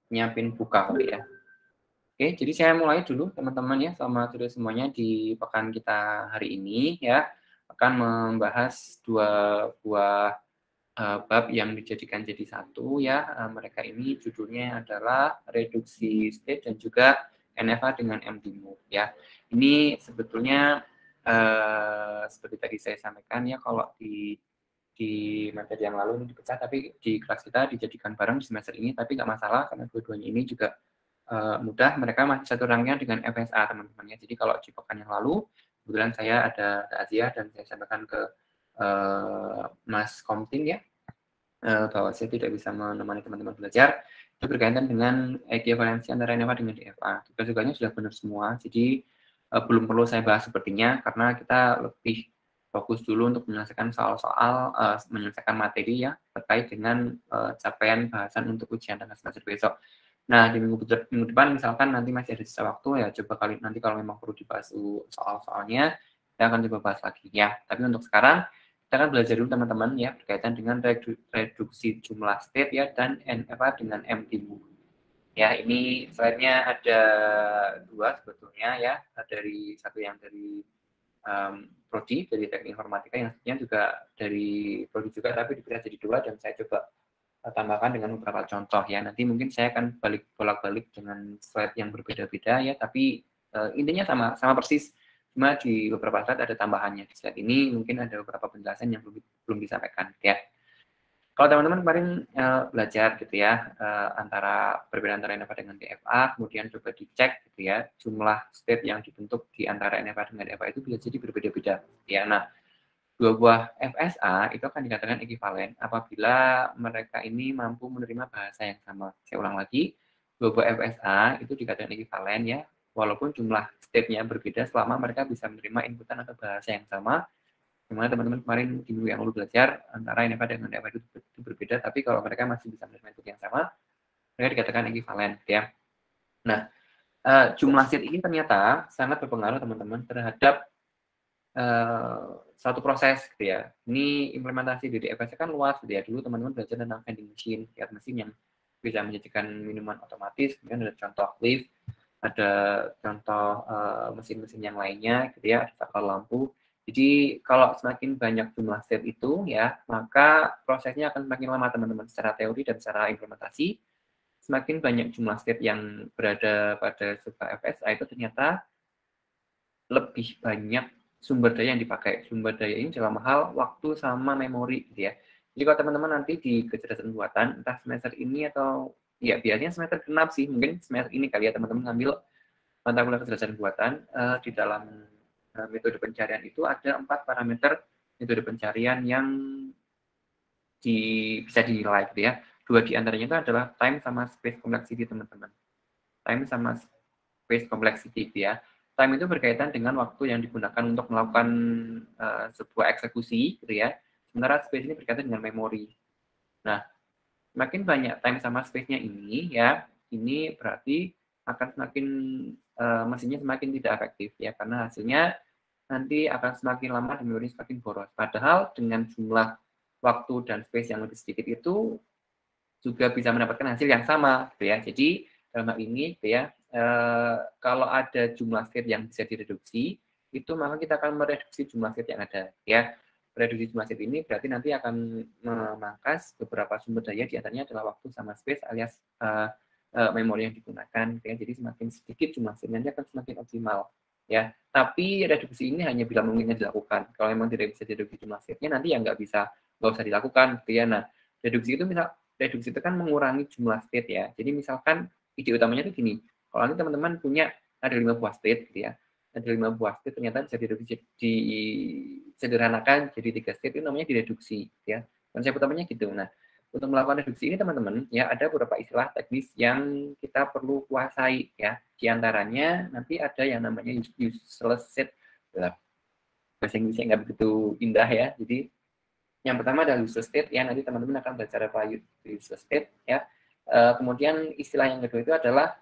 nyiapin buka kali ya. Oke, jadi saya mulai dulu teman-teman ya, selamat sore semuanya di pekan kita hari ini ya, akan membahas dua buah bab yang dijadikan jadi satu ya. Mereka ini judulnya adalah reduksi state dan juga NFA dengan empty mode ya. Ini sebetulnya seperti tadi saya sampaikan ya, kalau di materi yang lalu ini dipecah, tapi di kelas kita dijadikan bareng di semester ini, tapi nggak masalah karena dua-duanya ini juga mudah. Mereka masih satu rangkaian dengan FSA teman-teman ya. Jadi kalau di pekan yang lalu kebetulan saya ada Asia dan saya sampaikan ke Mas Komting ya, bahwa saya tidak bisa menemani teman-teman belajar. Itu berkaitan dengan ekivalensi antara NFA dengan DFA. Tugas-tugasnya sudah benar semua, jadi belum perlu saya bahas sepertinya, karena kita lebih fokus dulu untuk menyelesaikan soal-soal, menyelesaikan materi ya, terkait dengan capaian bahasan untuk ujian tengah semester besok. Nah, di minggu depan misalkan nanti masih ada sisa waktu ya, coba kali nanti kalau memang perlu dibahas soal-soalnya, saya akan coba bahas lagi ya. Tapi untuk sekarang, kita akan belajar dulu teman-teman ya, berkaitan dengan reduksi jumlah state ya, dan NFA dengan empty mode. Ya, ini slide-nya ada dua sebetulnya ya, dari satu yang dari Prodi, dari Teknik Informatika, yang satunya juga dari Prodi juga, tapi dipilih jadi dua, dan saya coba tambahkan dengan beberapa contoh ya. Nanti mungkin saya akan bolak-balik dengan slide yang berbeda-beda ya, tapi intinya sama persis, cuma di beberapa slide ada tambahannya. Di slide ini mungkin ada beberapa penjelasan yang belum disampaikan ya. Kalau teman-teman kemarin belajar gitu ya, antara perbedaan antara NFA dengan DFA, kemudian coba dicek gitu ya, jumlah state yang dibentuk di antara NFA dengan DFA itu bisa jadi berbeda-beda ya. Nah, dua buah FSA itu akan dikatakan ekivalen apabila mereka ini mampu menerima bahasa yang sama. Saya ulang lagi, dua buah FSA itu dikatakan ekivalen ya, walaupun jumlah state-nya berbeda selama mereka bisa menerima inputan atau bahasa yang sama. Dimana teman-teman kemarin di minggu yang lalu belajar antara NFA dengan DFA itu berbeda, tapi kalau mereka masih bisa menerima input yang sama, mereka dikatakan ekivalen ya. Nah, jumlah state ini ternyata sangat berpengaruh teman-teman terhadap satu proses gitu ya. Ini implementasi dari FSA kan luas gitu ya. Dulu teman-teman belajar tentang vending machine, kiat mesin yang bisa menyajikan minuman otomatis, kemudian ada contoh lift, ada contoh mesin-mesin yang lainnya gitu ya, ada saklar lampu. Jadi kalau semakin banyak jumlah step itu ya, maka prosesnya akan semakin lama teman-teman secara teori dan secara implementasi. Semakin banyak jumlah step yang berada pada sebuah FSA itu ternyata lebih banyak sumber daya yang dipakai. Sumber daya ini dalam hal waktu sama memori gitu ya. Jadi kalau teman-teman nanti di kecerdasan buatan, entah semester ini atau ya biasanya semester genap sih, mungkin semester ini kali ya teman-teman ngambil mata kuliah kecerdasan buatan, di dalam metode pencarian itu ada 4 parameter metode pencarian yang bisa dinilai gitu ya. 2 di antaranya itu adalah time sama space complexity teman-teman. Time sama space complexity gitu ya. Time itu berkaitan dengan waktu yang digunakan untuk melakukan sebuah eksekusi gitu ya. Sementara space ini berkaitan dengan memori. Nah, semakin banyak time sama space-nya ini ya, ini berarti akan semakin mesinnya semakin tidak efektif ya, karena hasilnya nanti akan semakin lama dan memori semakin boros. Padahal dengan jumlah waktu dan space yang lebih sedikit itu juga bisa mendapatkan hasil yang sama gitu ya. Jadi dalam hal ini gitu ya, kalau ada jumlah state yang bisa direduksi, itu maka kita akan mereduksi jumlah state yang ada ya. Reduksi jumlah state ini berarti nanti akan memangkas beberapa sumber daya, di antaranya adalah waktu sama space alias memori yang digunakan ya. Jadi semakin sedikit jumlah state nanti akan semakin optimal ya. Tapi reduksi ini hanya bila mungkin dilakukan. Kalau memang tidak bisa direduksi jumlah state-nya, nanti yang nggak usah dilakukan gitu ya. Nah, reduksi itu kan mengurangi jumlah state ya. Jadi misalkan ide utamanya itu gini, kalau nanti teman-teman punya ada 5 buah state gitu ya, ada 5 buah state ternyata bisa disederhanakan jadi 3 state, itu namanya direduksi gitu ya. Konsep utamanya gitu. Nah, untuk melakukan reduksi ini teman-teman ya, ada beberapa istilah teknis yang kita perlu kuasai ya. Di antaranya nanti ada yang namanya useless state. Bahasa Inggrisnya nggak begitu indah ya. Jadi yang pertama adalah useless state ya, nanti teman-teman akan belajar apa useless state ya. Kemudian istilah yang kedua itu adalah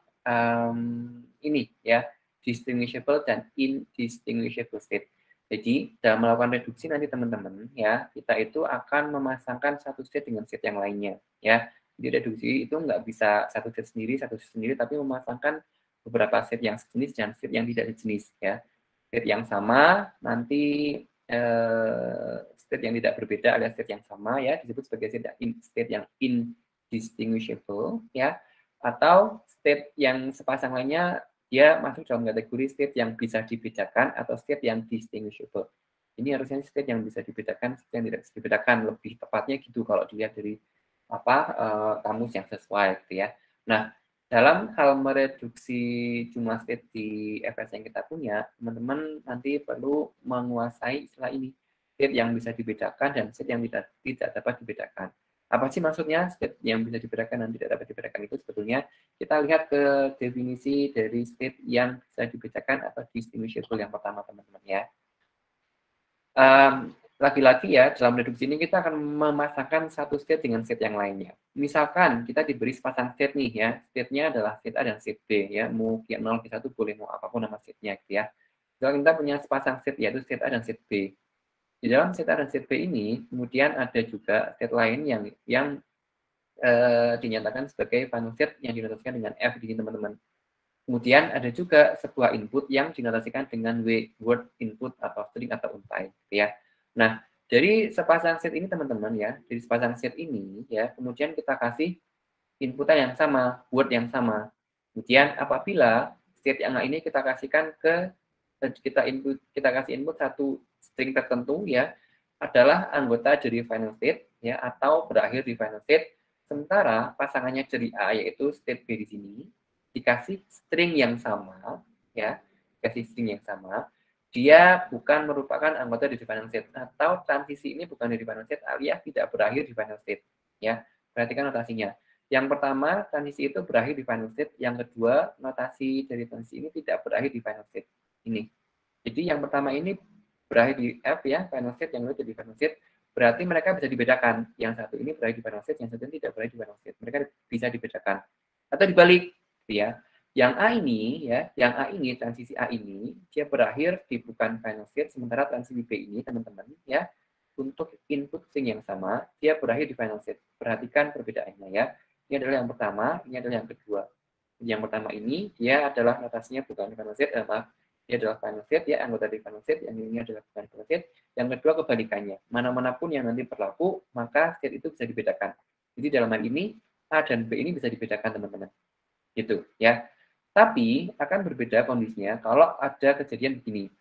ini ya, distinguishable dan indistinguishable state. Jadi dalam melakukan reduksi nanti teman-teman ya, kita itu akan memasangkan satu state dengan state yang lainnya ya. Jadi reduksi itu nggak bisa satu state sendiri, tapi memasangkan beberapa state yang sejenis dan state yang tidak sejenis ya. State yang sama nanti state yang tidak berbeda alias state yang sama ya disebut sebagai state yang indistinguishable ya, atau state yang sepasang lainnya dia masuk dalam kategori state yang bisa dibedakan atau state yang distinguishable. Ini harusnya state yang bisa dibedakan, state yang tidak bisa dibedakan, lebih tepatnya gitu kalau dilihat dari kamus yang sesuai gitu ya. Nah, dalam hal mereduksi jumlah state di FS yang kita punya, teman-teman nanti perlu menguasai istilah ini, state yang bisa dibedakan dan state yang tidak dapat dibedakan. Apa sih maksudnya state yang bisa dibedakan dan tidak dapat dibedakan itu? Sebetulnya kita lihat ke definisi dari state yang bisa dibedakan atau distinguishable yang pertama, teman-teman ya. Lagi-lagi ya, dalam reduksi ini kita akan memasangkan satu state dengan state yang lainnya. Misalkan kita diberi sepasang state nih ya, state-nya adalah state A dan state B ya, mau Q0, Q1 boleh mau apapun nama state-nya gitu ya. Kalau kita punya sepasang state yaitu state A dan state B. Di dalam state A dan state B ini, kemudian ada juga state lain yang dinyatakan sebagai final state yang dinotasikan dengan F di sini teman-teman. Kemudian ada juga sebuah input yang dinotasikan dengan W, word input atau string atau untype ya. Nah, dari sepasang set ini teman-teman ya, dari sepasang set ini ya, kemudian kita kasih inputan yang sama, word yang sama. Kemudian apabila state yang ini kita kasihkan ke kita kasih input satu string tertentu ya, adalah anggota dari final state ya atau berakhir di final state. Sementara pasangannya dari A yaitu state B di sini dikasih string yang sama ya, dikasih string yang sama. Dia bukan merupakan anggota dari final state atau transisi ini bukan dari final state alias tidak berakhir di final state ya. Perhatikan notasinya. Yang pertama, transisi itu berakhir di final state. Yang kedua, notasi dari transisi ini tidak berakhir di final state. Ini. Jadi yang pertama ini berakhir di F ya, final state, yang kedua jadi final state. Berarti mereka bisa dibedakan. Yang satu ini berakhir di final state, yang satu ini tidak berakhir di final state. Mereka bisa dibedakan. Atau dibalik, ya. Yang A ini ya, yang A ini transisi A ini dia berakhir di bukan final state, sementara transisi B ini teman-teman ya untuk input string yang sama dia berakhir di final state. Perhatikan perbedaannya ya. Ini adalah yang pertama, ini adalah yang kedua. Yang pertama ini dia adalah notasinya bukan final state, maaf, dia adalah final state ya, anggota dari final state. Yang ini adalah bukan final state. Yang kedua kebalikannya, mana-manapun yang nanti berlaku maka state itu bisa dibedakan. Jadi dalam hal ini A dan B ini bisa dibedakan teman-teman. Gitu ya. Tapi akan berbeda kondisinya kalau ada kejadian begini.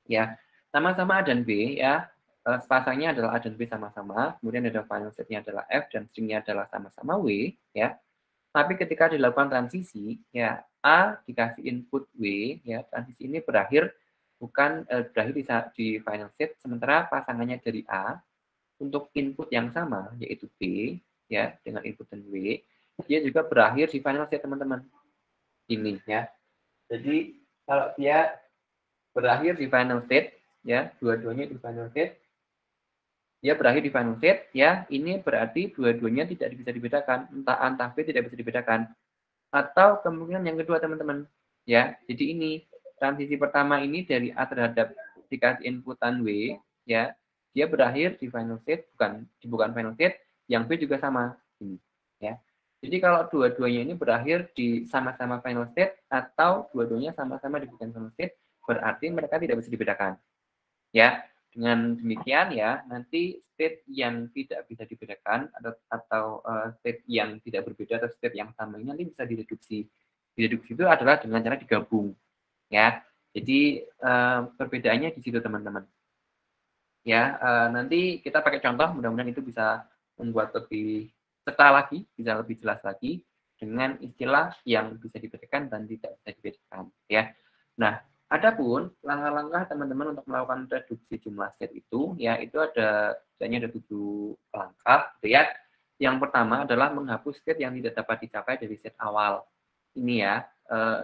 Ya, sama-sama A dan B ya, sepasangnya adalah A dan B sama-sama, kemudian ada final state-nya adalah F dan string-nya adalah sama-sama W ya. Tapi ketika dilakukan transisi ya A dikasih input W ya, transisi ini berakhir berakhir di final state, sementara pasangannya dari A untuk input yang sama yaitu B ya dengan input dan W, dia juga berakhir di final state teman-teman. Ini ya. Jadi kalau dia berakhir di final state ya, dua-duanya di final state, dia berakhir di final state ya, ini berarti dua-duanya tidak bisa dibedakan, entah A entah B tidak bisa dibedakan. Atau kemungkinan yang kedua teman-teman ya. Jadi ini transisi pertama ini dari A terhadap dikasih inputan W ya, dia berakhir di final state, bukan final state, yang B juga sama ini ya. Jadi kalau dua-duanya ini berakhir di sama-sama final state atau dua-duanya sama-sama di bukan final state, berarti mereka tidak bisa dibedakan. Ya, dengan demikian ya, nanti state yang tidak bisa dibedakan atau state yang tidak berbeda atau state yang sama ini nanti bisa direduksi. Direduksi itu adalah dengan cara digabung. Ya, jadi perbedaannya di situ teman-teman. Ya, nanti kita pakai contoh, mudah-mudahan itu bisa membuat lebih peta lagi, bisa lebih jelas lagi dengan istilah yang bisa dibedakan dan tidak bisa dibedakan ya. Nah, adapun langkah-langkah teman-teman untuk melakukan reduksi jumlah state itu ya itu ada 7 langkah gitu ya. Yang pertama adalah menghapus state yang tidak dapat dicapai dari state awal. Ini ya,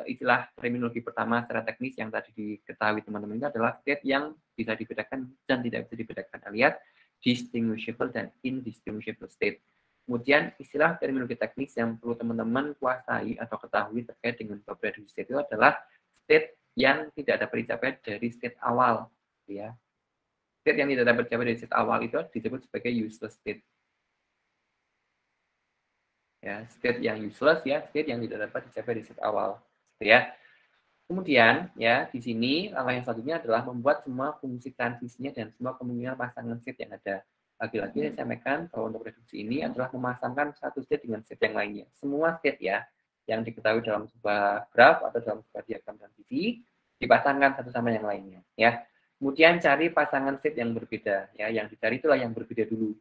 istilah terminologi pertama secara teknis yang tadi diketahui teman-teman ini adalah state yang bisa dibedakan dan tidak bisa dibedakan alias distinguishable dan indistinguishable state. Kemudian istilah terminologi teknis yang perlu teman-teman kuasai atau ketahui terkait dengan bab reduksi state itu adalah state yang tidak dapat dicapai dari state awal, ya. State yang tidak dapat dicapai dari state awal itu disebut sebagai useless state. Ya, state yang useless ya, state yang tidak dapat dicapai di state awal. Gitu ya. Kemudian ya di sini langkah yang selanjutnya adalah membuat semua fungsi transisinya dan semua kemungkinan pasangan state yang ada. Lagi-lagi saya sampaikan bahwa untuk reduksi ini adalah memasangkan satu state dengan state yang lainnya. Semua state ya yang diketahui dalam sebuah graf atau dalam sebuah diagram transisi dipasangkan satu sama yang lainnya ya. Kemudian cari pasangan state yang berbeda ya. Yang dicari itulah yang berbeda dulu.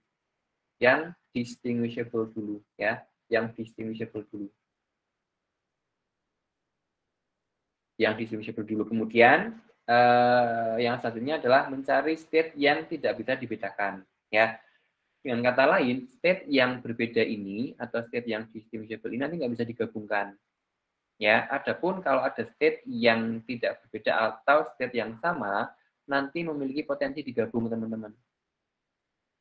Yang distinguishable dulu ya. Yang distinguishable dulu. Yang distinguishable dulu. Kemudian yang selanjutnya adalah mencari state yang tidak bisa dibedakan. Ya, dengan kata lain, state yang berbeda ini atau state yang distinguishable ini nanti nggak bisa digabungkan. Ya, adapun kalau ada state yang tidak berbeda atau state yang sama, nanti memiliki potensi digabung teman-teman.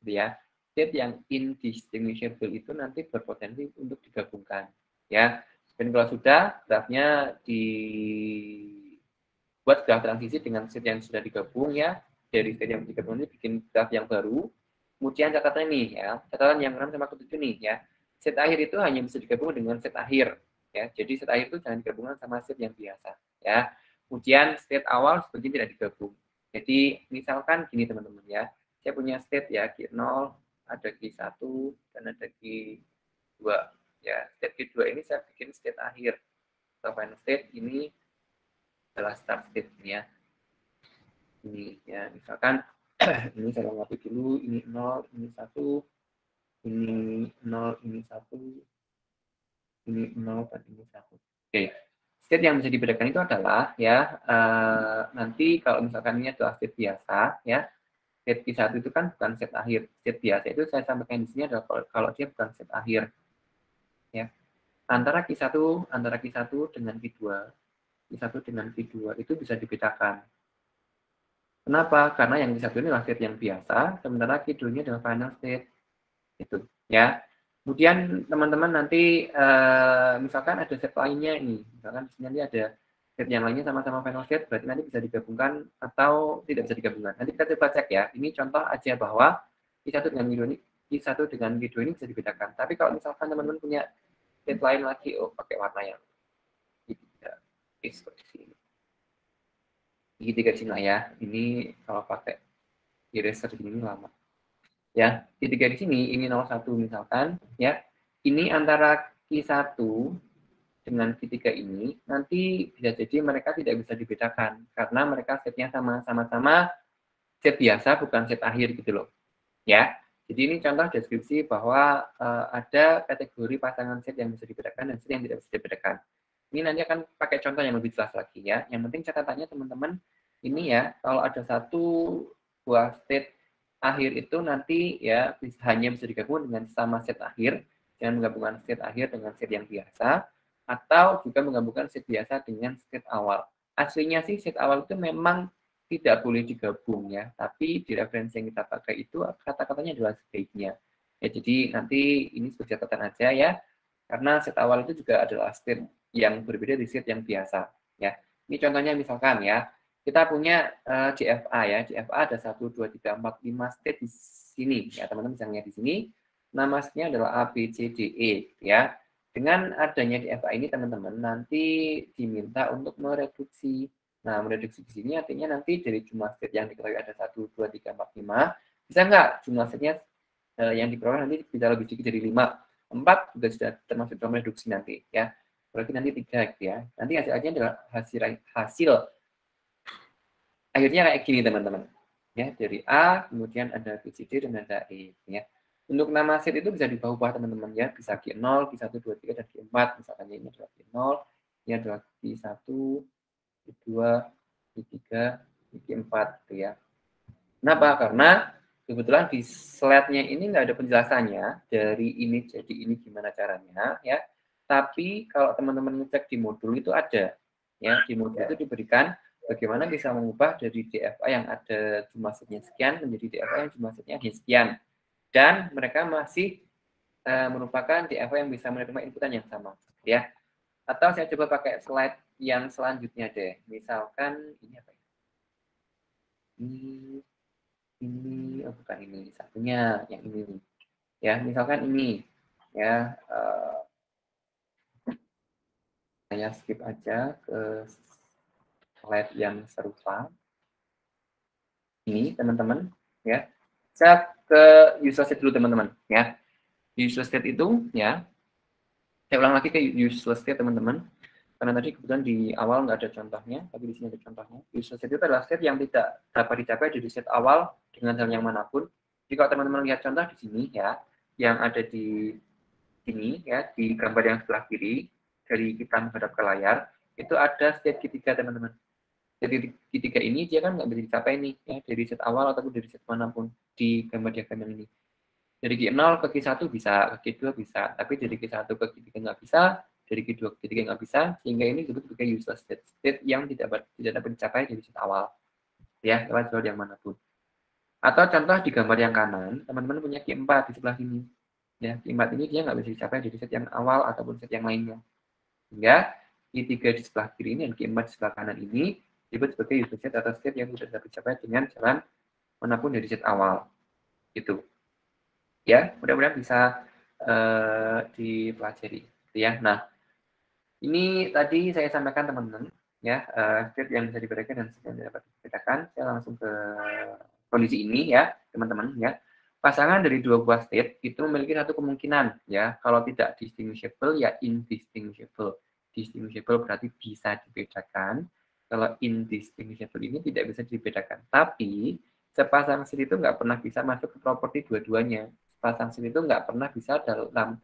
Ya, state yang indistinguishable itu nanti berpotensi untuk digabungkan. Ya, dan kalau sudah grafnya buat graf transisi dengan state yang sudah digabung ya, dari state yang digabung ini bikin graf yang baru. Kemudian catatan ini ya, catatan yang 6 sama ke-7 nih ya. Set akhir itu hanya bisa digabung dengan set akhir ya. Jadi set akhir itu jangan digabungkan sama set yang biasa ya. Kemudian state awal seperti tidak digabung. Jadi misalkan gini teman-teman ya. Saya punya state ya Q0, ada Q1 dan ada Q2 ya. State Q2 ini saya bikin state akhir. Atau final state ini adalah start state ya. Ini ya misalkan ini saya lengkapi dulu, ini 0, ini 1, ini 0, ini 1, ini 0, dan ini 1. Oke, state yang bisa dibedakan itu adalah ya nanti kalau misalkan ini adalah state biasa ya, state Q1 itu kan bukan state akhir. State biasa itu saya sampaikan di sini adalah kalau dia bukan state akhir ya. Antara Q1 dengan Q2, Q1 dengan Q2 itu bisa dibedakan. Kenapa? Karena yang Q1 ini adalah state yang biasa, sementara Q2 ini adalah final state. Itu ya. Kemudian teman-teman nanti misalkan ada set lainnya ini, misalkan di sini nanti ada set yang lainnya sama-sama final set, berarti nanti bisa digabungkan atau tidak bisa digabungkan. Nanti kita coba cek ya. Ini contoh aja bahwa Q1 dengan Q2 ini, Q1 dengan Q2 ini bisa dibedakan. Tapi kalau misalkan teman-teman punya set lain lagi, oh pakai warna yang tidak seperti ini. Segitiga di sini lah ya. Ini kalau pakai eraser ini lama. Ya, segitiga di sini ini 01 misalkan, ya. Ini antara Q1 dengan Q3 ini nanti bisa jadi mereka tidak bisa dibedakan karena mereka setnya sama-sama set biasa bukan set akhir gitu loh. Ya. Jadi ini contoh deskripsi bahwa ada kategori pasangan set yang bisa dibedakan dan set yang tidak bisa dibedakan. Ini nanti akan pakai contoh yang lebih jelas lagi ya. Yang penting catatannya teman-teman ini ya, kalau ada satu buah state akhir itu nanti ya hanya bisa digabung dengan sama set akhir, dengan menggabungkan set akhir dengan set yang biasa, atau juga menggabungkan set biasa dengan set awal. Aslinya sih set awal itu memang tidak boleh digabung ya, tapi di referensi yang kita pakai itu kata-katanya adalah sebaiknya. Ya, jadi nanti ini sebagai catatan aja ya, karena set awal itu juga adalah state yang berbeda di state yang biasa. Ya, ini contohnya misalkan ya, kita punya DFA ya, DFA ada 1, 2, 3, 4, 5 state di sini ya teman-teman bisa lihat di sini. Nama state-nya adalah A, B, C, D, E ya. Dengan adanya DFA ini teman-teman nanti diminta untuk mereduksi. Nah, mereduksi di sini artinya nanti dari jumlah state yang diketahui ada 1, 2, 3, 4, 5, bisa nggak jumlah state-nya yang diperoleh nanti bisa lebih sedikit dari 5. 4 juga sudah termasuk dalam reduksi nanti ya. Berarti nanti 3 gitu ya. Nanti hasilnya adalah hasil akhirnya kayak gini teman-teman. Ya, dari A, kemudian ada B, C, D, dan ada E. Ya. Untuk nama set itu bisa diubah teman-teman ya. Bisa Q0, Q1, 2, 3, dan Q4. Misalkan ini adalah Q0, ini adalah Q1, Q2, Q3, Q4 gitu ya. Kenapa? Karena kebetulan di slide-nya ini nggak ada penjelasannya dari ini jadi ini gimana caranya ya. Tapi kalau teman-teman ngecek di modul itu ada ya, di modul itu diberikan bagaimana bisa mengubah dari DFA yang ada jumlah setnya sekian menjadi DFA yang jumlah setnya hanya sekian. Dan mereka masih merupakan DFA yang bisa menerima inputan yang sama ya. Atau saya coba pakai slide yang selanjutnya deh. Misalkan ini apa ya? Ini bukan ini, satunya yang ini ya, misalkan ini ya Saya skip aja ke slide yang serupa. Ini teman-teman ya. Saya ke useless state dulu teman-teman ya. Useless state itu ya. Saya ulang lagi ke useless state teman-teman. Karena tadi kebetulan di awal nggak ada contohnya, tapi di sini ada contohnya. Useless state itu adalah state yang tidak dapat dicapai dari state awal dengan hal yang manapun. Jika teman-teman lihat contoh di sini ya, yang ada di sini ya, di gambar yang sebelah kiri dari kita menghadap ke layar, itu ada state ketiga teman-teman. Jadi ketiga ini dia kan nggak bisa dicapai nih ya, dari set awal ataupun dari set manapun di gambar diagram ini. Dari Q0 ke Q1 bisa, ke Q2 bisa, tapi dari Q1 ke Q3 nggak bisa, dari Q2 ke Q3 nggak bisa, sehingga ini disebut sebagai useless state, state yang tidak dapat dicapai dari set awal, ya, lewat jalur yang manapun. Atau contoh di gambar yang kanan, teman-teman punya Q4 di sebelah sini. Ya, Q4 ini dia nggak bisa dicapai dari set yang awal ataupun set yang lainnya. Sehingga Q3 di sebelah kiri ini dan Q4 di sebelah kanan ini disebut sebagai useless state atau state yang tidak dapat dicapai dengan jalan manapun dari set awal. Gitu. Ya, mudah-mudahan bisa dipelajari. Ya, nah ini tadi saya sampaikan teman-teman ya state yang bisa dibedakan dan state yang tidak dapat dibedakan. Saya langsung ke kondisi ini ya teman-teman ya. Pasangan dari dua buah state itu memiliki satu kemungkinan ya, kalau tidak distinguishable ya indistinguishable. Distinguishable berarti bisa dibedakan. Kalau indistinguishable ini tidak bisa dibedakan. Tapi sepasang state itu nggak pernah bisa masuk ke properti dua-duanya. Sepasang state itu nggak pernah bisa dalam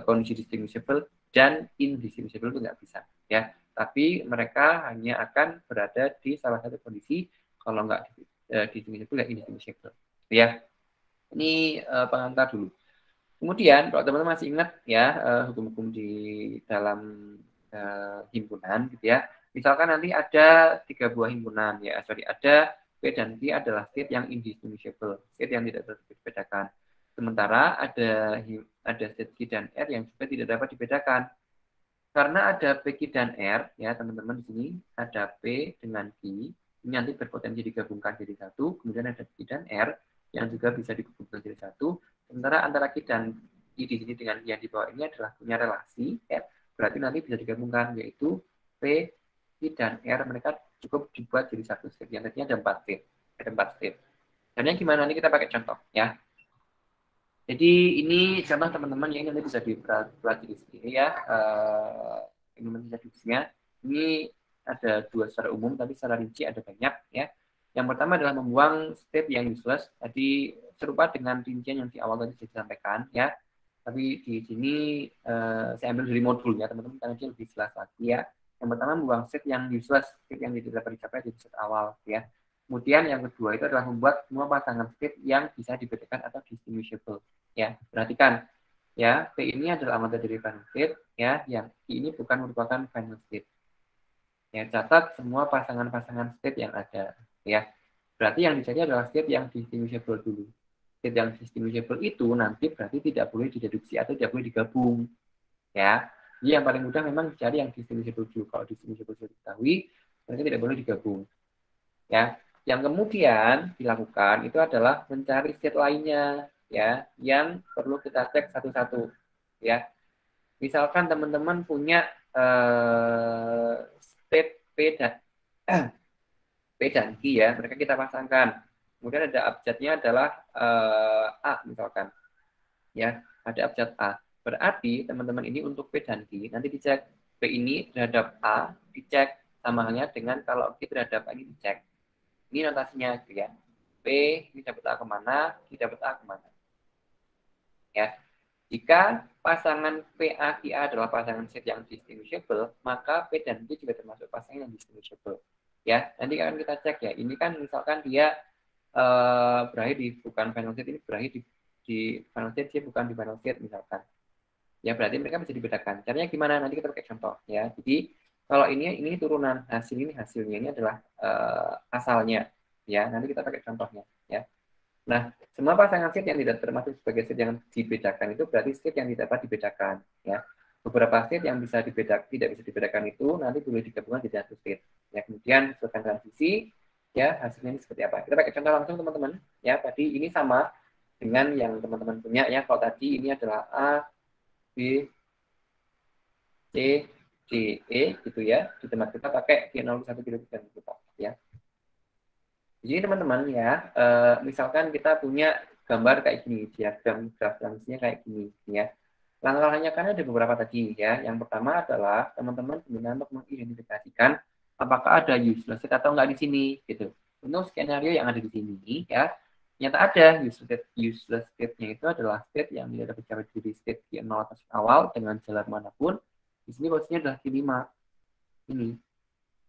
kondisi distinguishable dan indistinguishable itu nggak bisa ya. Tapi mereka hanya akan berada di salah satu kondisi, kalau nggak distinguishable ya indistinguishable ya. Ini pengantar dulu. Kemudian kalau teman-teman masih ingat ya hukum-hukum di dalam himpunan gitu ya. Misalkan nanti ada 3 buah himpunan ya, ada P dan Q adalah state yang indistinguishable, state yang tidak dapat dibedakan. Sementara ada state Q dan R yang juga tidak dapat dibedakan. Karena ada P, Q, dan R ya teman-teman, di sini ada P dengan Q, ini nanti berpotensi digabungkan jadi satu, kemudian ada Q dan R yang juga bisa digabungkan jadi satu. Sementara antara Q dan I di sini dengan yang di bawah ini adalah punya relasi, ya. Berarti nanti bisa digabungkan, yaitu P, Q, dan R mereka cukup dibuat jadi satu state. Yang tadinya ada 4 state. Ada 4 state. Caranya gimana? Nanti kita pakai contoh, ya. Jadi ini contoh teman-teman yang nanti bisa dipelajari sendiri ya. Ini deduksinya. Ini ada 2 secara umum, tapi secara rinci ada banyak ya. Yang pertama adalah membuang state yang useless. Tadi serupa dengan rincian yang di awal tadi saya sampaikan ya. Tapi di sini saya ambil dari modulnya teman-teman karena dia lebih jelas lagi ya. Yang pertama membuang state yang useless, state yang tidak dapat dicapai di state awal ya. Kemudian yang kedua itu adalah membuat semua pasangan state yang bisa dibedakan atau distinguishable. Ya, perhatikan ya, P ini adalah anggota dari final state ya, yang ini bukan merupakan final state. Ya, catat semua pasangan-pasangan state yang ada ya. Berarti yang dicari adalah state yang distinguishable dulu. State yang distinguishable itu nanti berarti tidak boleh dideduksi atau tidak boleh digabung. Ya. Jadi yang paling mudah memang dicari yang distinguishable dulu. Kalau distinguishable sudah diketahui, berarti tidak boleh digabung. Ya. Yang kemudian dilakukan itu adalah mencari state lainnya ya, yang perlu kita cek satu-satu ya. Misalkan teman-teman punya state P dan P dan Q ya, mereka kita pasangkan. Kemudian ada abjadnya adalah A misalkan. Ya, ada abjad A. Berarti teman-teman ini untuk P dan Q nanti dicek P ini terhadap A, dicek sama halnya dengan kalau Q terhadap A ini dicek. Ini notasinya gitu ya. P ini dapat A kemana, Q dapat A kemana. Ya. Jika pasangan PA-QA adalah pasangan set yang distinguishable, maka P dan Q juga termasuk pasangan yang distinguishable. Ya, nanti akan kita cek ya. Ini kan misalkan dia berakhir di bukan final set, ini berakhir di final set, dia bukan di final set misalkan. Ya, berarti mereka bisa dibedakan. Caranya gimana? Nanti kita pakai contoh ya. Jadi kalau ini turunan, hasilnya ini adalah asalnya ya. Nanti kita pakai contohnya ya. Nah, semua pasangan set yang tidak termasuk sebagai set yang dibedakan itu berarti set yang tidak dapat dibedakan ya. Beberapa set yang bisa tidak bisa dibedakan itu nanti boleh digabungkan jadi satu set. Ya, kemudian sesuaikan transisi ya, hasilnya ini seperti apa. Kita pakai contoh langsung teman-teman ya. Tadi ini sama dengan yang teman-teman punya ya. Kalau tadi ini adalah A, B, C, DE gitu ya. Di tempat kita pakai Q0, Q1, Q2, Q3 ya. Jadi teman-teman ya, misalkan kita punya gambar kayak gini, diagram graf transisinya kayak gini ya. Langkah-langkahnya kan ada beberapa tadi ya. Yang pertama adalah teman-teman diminta untuk mengidentifikasikan apakah ada useless state atau enggak di sini gitu. Untuk skenario yang ada di sini ya, ternyata ada useless state-nya itu adalah state yang tidak dapat dicapai dari state Q0 atau state awal dengan jalan manapun. Di sini posisinya adalah Q5 ini.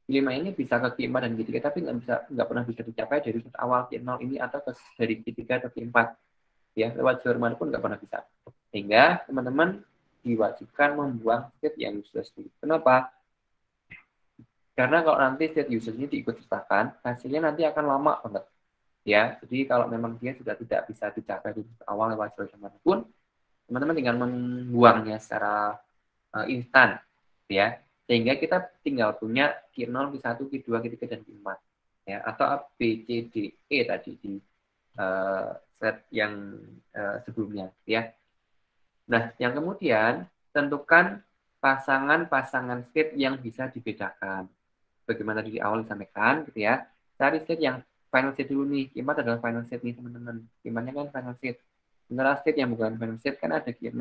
Q5 ini bisa ke Q4 dan Q3 tapi nggak pernah bisa dicapai dari state awal Q0 ini atau dari Q3 atau Q4 ya, lewat jalur manapun nggak pernah bisa. Sehingga teman-teman diwajibkan membuang state yang useless dulu. Kenapa? Karena kalau nanti state useless ini diikut sertakan, hasilnya nanti akan lama banget. Ya, jadi kalau memang dia sudah tidak bisa dicapai di awal lewat jalur manapun, teman-teman tinggal membuangnya secara instan, ya. Sehingga kita tinggal punya Q0, Q1, Q2, Q3, dan Q4. Ya, atau B, C, D, E tadi di set yang sebelumnya, ya. Nah, yang kemudian tentukan pasangan-pasangan state yang bisa dibedakan. Bagaimana di awal disampaikan, gitu ya. Cari state yang final state dulu nih. Q4 adalah final state nih, teman-teman. Q4-nya kan final state. Sementara state yang bukan final state kan ada Q0,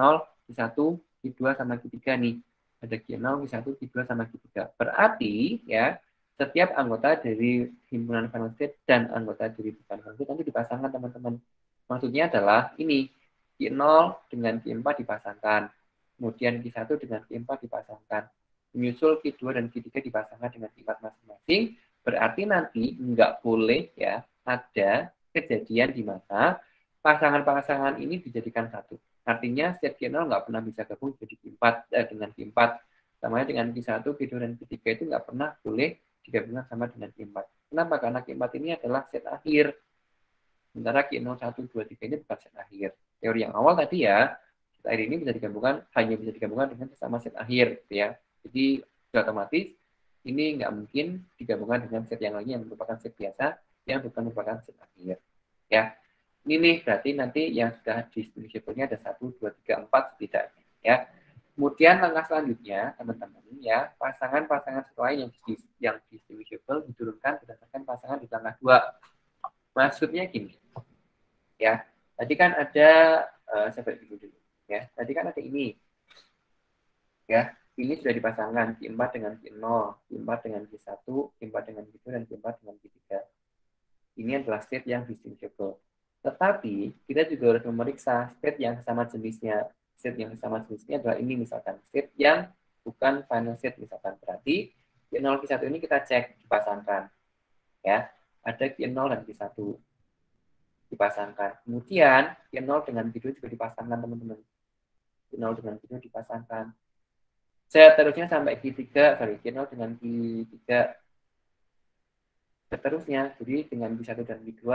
Q1, Q2, sama Q3 nih. Ada Q0, Q1, Q2, sama Q3. Berarti, ya, setiap anggota dari himpunan final state dan anggota dari bukan final state nanti dipasangkan, teman-teman. Maksudnya adalah ini, Q0 dengan Q4 dipasangkan. Kemudian Q1 dengan Q4 dipasangkan. Menyusul Q2 dan Q3 dipasangkan dengan Q4 masing-masing. Berarti nanti nggak boleh ya ada kejadian di mana pasangan-pasangan ini dijadikan satu. Artinya set Q0 nggak pernah bisa gabung jadi Q4 dengan Q4. Samanya dengan Q1, Q2, dan Q3 itu nggak pernah boleh digabungkan sama dengan Q4. Kenapa? Karena Q4 ini adalah set akhir. Sementara Q0, 1, 2, 3 ini bukan set akhir. Teori yang awal tadi ya, set akhir ini bisa digabungkan, hanya bisa digabungkan dengan sesama set akhir. Gitu ya. Jadi otomatis ini nggak mungkin digabungkan dengan set yang lain yang merupakan set biasa, yang bukan merupakan set akhir. Ya, ini nih berarti nanti yang sudah distinguishable-nya ada 1, 2, 3, 4 setidaknya. Ya. Kemudian langkah selanjutnya, teman-teman, ya pasangan-pasangan lain yang distinguishable diturunkan berdasarkan pasangan di langkah 2. Maksudnya gini, ya. Tadi kan ada saya balik dulu. Ya, tadi kan ada ini. Ya, ini sudah dipasangkan Q4 dengan Q0, Q4 dengan Q1, Q4 dengan Q2, dan Q4 dengan Q3. Ini adalah state yang distinguishable. Tetapi kita juga harus memeriksa state yang sama jenisnya. State yang sama jenisnya adalah ini misalkan state yang bukan final state misalkan. Berarti Q0, Q1 ini kita cek dipasangkan. Ya, ada Q0 dan Q1 dipasangkan. Kemudian Q0 dengan Q2 juga dipasangkan, teman-teman. Q0 dengan Q2 dipasangkan. Seterusnya sampai Q3, Q0 dengan Q3. Seterusnya, jadi dengan Q1 dan Q2,